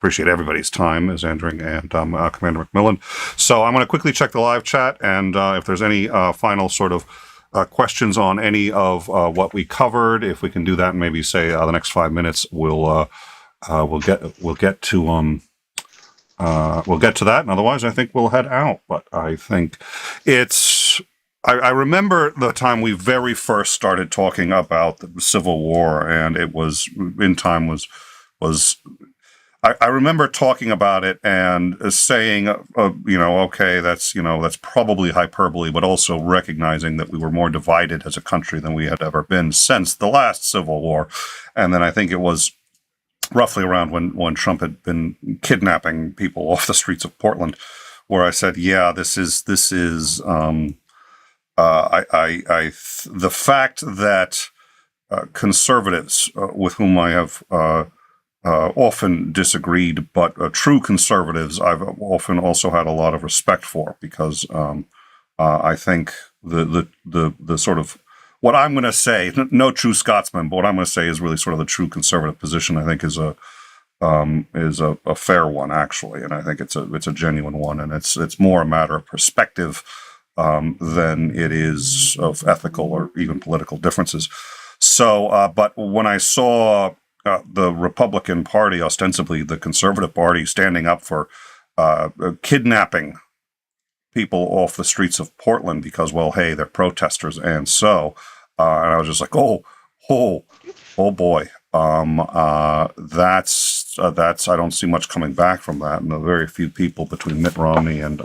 appreciate everybody's time, as Zandring and Commander McMillan. So I'm going to quickly check the live chat, and if there's any final sort of questions on any of what we covered, if we can do that, and maybe say the next 5 minutes, we'll get to that. And otherwise, I think we'll head out. But I think I remember the time we very first started talking about the Civil War, and it was in time was. I remember talking about it and saying, okay, that's probably hyperbole, but also recognizing that we were more divided as a country than we had ever been since the last Civil War. And then I think it was roughly around when Trump had been kidnapping people off the streets of Portland, where I said, yeah, the fact that conservatives with whom I have often disagreed, but true conservatives I've often also had a lot of respect for, because I think the sort of what I'm going to say, no true Scotsman, but what I'm going to say is really sort of the true conservative position. I think is a fair one, actually, and I think it's a genuine one, and it's more a matter of perspective than it is of ethical or even political differences. So, but when I saw the Republican Party, ostensibly the Conservative Party, standing up for kidnapping people off the streets of Portland because, well, hey, they're protesters, and I was just like, oh boy, that's I don't see much coming back from that, and the very few people between Mitt Romney and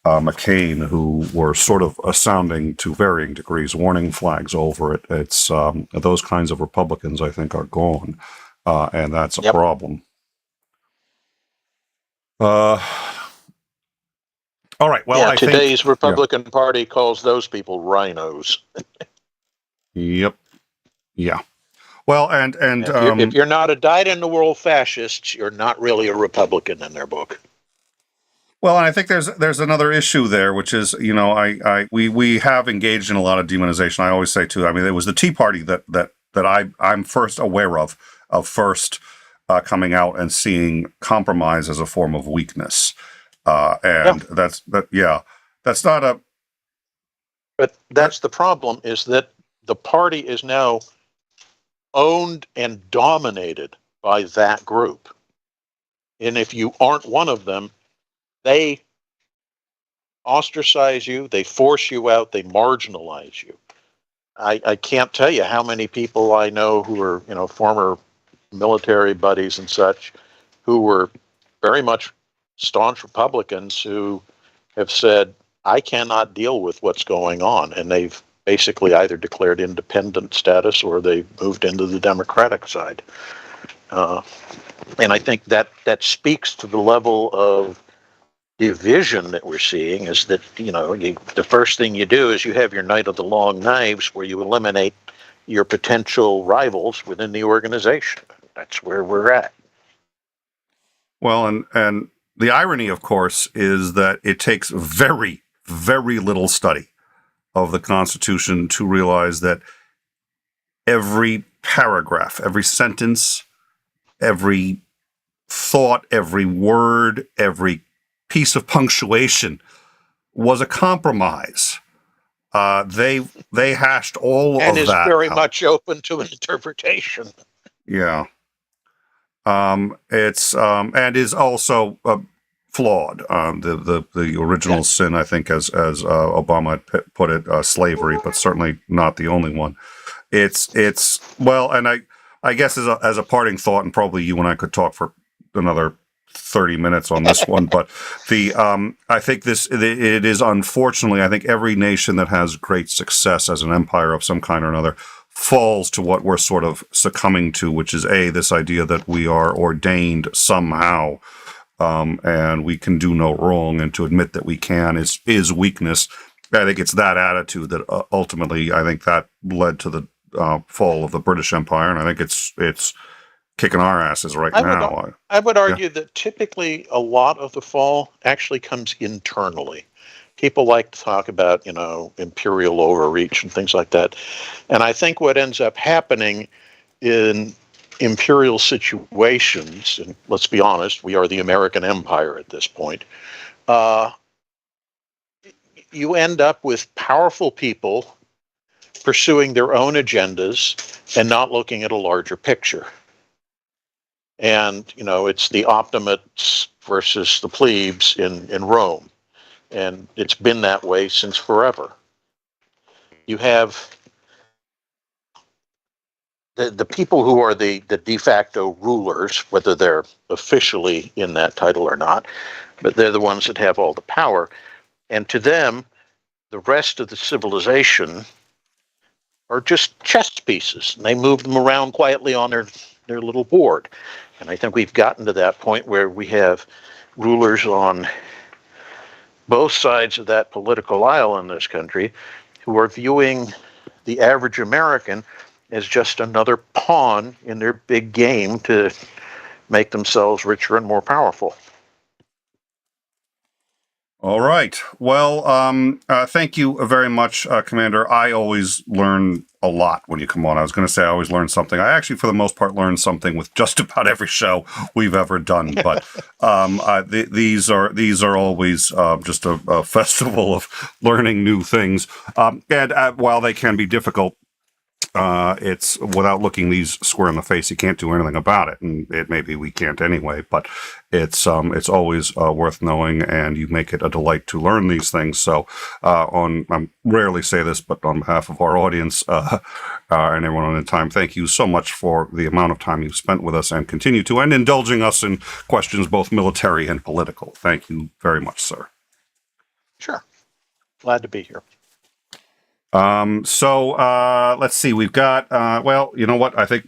McCain who were sort of sounding to varying degrees warning flags over it. It's those kinds of Republicans, I think, are gone, and that's a problem. All right. Well, today's Republican Party calls those people rhinos. Yep. Yeah. Well, and if you're not a dyed-in-the-wool fascist, you're not really a Republican in their book. Well, and I think there's another issue there, which is, we have engaged in a lot of demonization. I always say too. I mean, it was the Tea Party that I'm first aware of coming out and seeing compromise as a form of weakness, that's not a. But that's the problem, is that the party is now owned and dominated by that group, and if you aren't one of them, they ostracize you, they force you out, they marginalize you. I can't tell you how many people I know who are, former military buddies and such, who were very much staunch Republicans who have said, I cannot deal with what's going on. And they've basically either declared independent status or they've moved into the Democratic side. And I think that speaks to the level of division that we're seeing, is that, the first thing you do is you have your night of the long knives, where you eliminate your potential rivals within the organization. That's where we're at. Well, and the irony, of course, is that it takes very, very little study of the Constitution to realize that every paragraph, every sentence, every thought, every word, every piece of punctuation was a compromise. They hashed all of that and is very much open to an interpretation. Yeah. It's and is also flawed. The original sin, I think, as Obama had put it, slavery, but certainly not the only one. It's well, and I guess as a parting thought, and probably you and I could talk for another 30 minutes on this one, but I think it is, unfortunately, I think every nation that has great success as an empire of some kind or another falls to what we're sort of succumbing to, which is this idea that we are ordained somehow, and we can do no wrong, and to admit that we can is weakness. I think it's that attitude that ultimately, I think that led to the fall of the British Empire, and I think it's kicking our asses now. I would argue that typically a lot of the fall actually comes internally. People like to talk about, imperial overreach and things like that. And I think what ends up happening in imperial situations, and let's be honest, we are the American empire at this point, you end up with powerful people pursuing their own agendas and not looking at a larger picture. And, it's the optimates versus the plebes in Rome. And it's been that way since forever. You have the people who are the de facto rulers, whether they're officially in that title or not, but they're the ones that have all the power. And to them, the rest of the civilization are just chess pieces. And they move them around quietly on their their little board. And I think we've gotten to that point where we have rulers on both sides of that political aisle in this country who are viewing the average American as just another pawn in their big game to make themselves richer and more powerful. All right. Well, thank you very much, Commander. I always learn a lot when you come on. I was going to say I always learn something. I actually, for the most part, learn something with just about every show we've ever done. But these are always just a festival of learning new things. And while they can be difficult, it's without looking these square in the face, you can't do anything about it, and maybe we can't anyway. But it's always worth knowing, and you make it a delight to learn these things. So, I rarely say this, but on behalf of our audience and everyone on the time, thank you so much for the amount of time you've spent with us and continue to, and indulging us in questions both military and political. Thank you very much, sir. Sure, glad to be here. Let's see. We've got, well, you know what? I think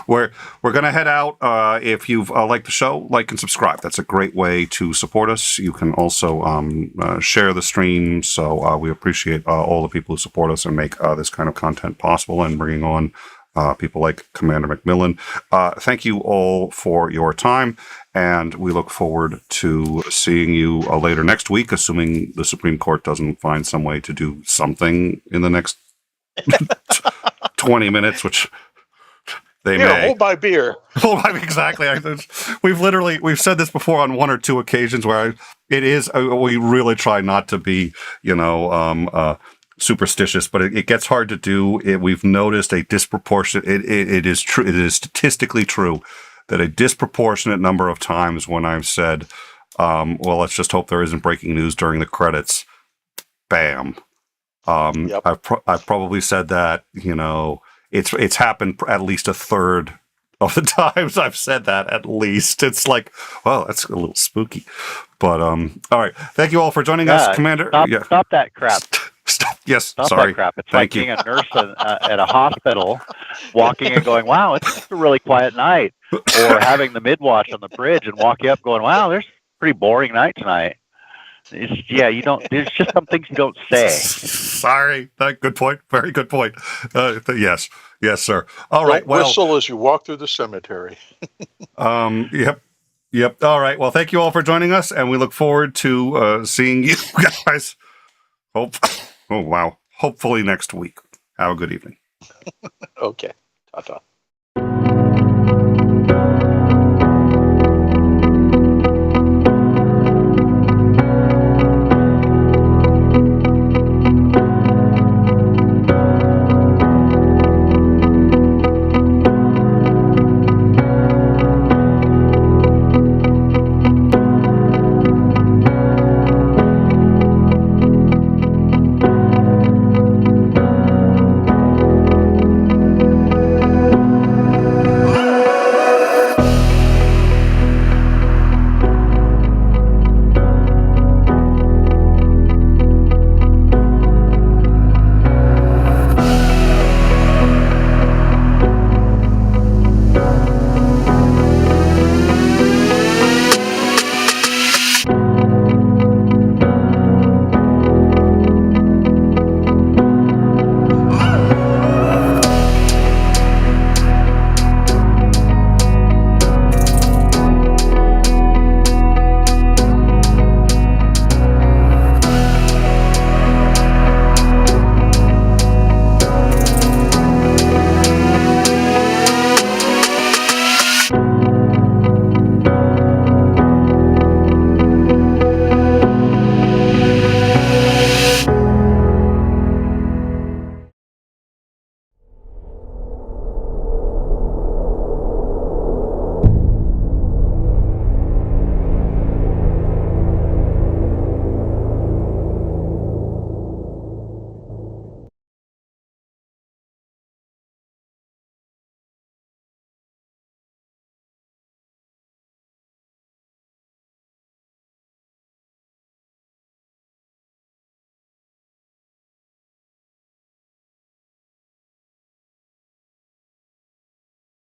we're gonna head out. If you've liked the show, like and subscribe. That's a great way to support us. You can also share the stream. So we appreciate all the people who support us and make this kind of content possible, and bringing on people like Commander McMillan. Thank you all for your time, and we look forward to seeing you later next week, assuming the Supreme Court doesn't find some way to do something in the next 20 minutes, which they may. Hold my beer. Exactly. We've said this before on one or two occasions where we really try not to be, superstitious, but it gets hard to do. We've noticed a disproportionate. It is true. It is statistically true that a disproportionate number of times when I've said, "Well, let's just hope there isn't breaking news during the credits," bam. Yep. I've probably said that. It's happened at least a third of the times I've said that. At least it's like, well, that's a little spooky. But all right. Thank you all for joining us, Commander. Stop that crap. Stop that crap. It's like being a nurse at a hospital, walking and going, "Wow, it's just a really quiet night," or having the mid-watch on the bridge and walking up going, "Wow, there's a pretty boring night tonight." You don't. There's just some things you don't say. Sorry. Good point. Very good point. Yes, sir. All right. Don't whistle as you walk through the cemetery. Yep. All right. Well, thank you all for joining us, and we look forward to seeing you guys. Oh, wow. Hopefully next week. Have a good evening. Okay. Ta-ta.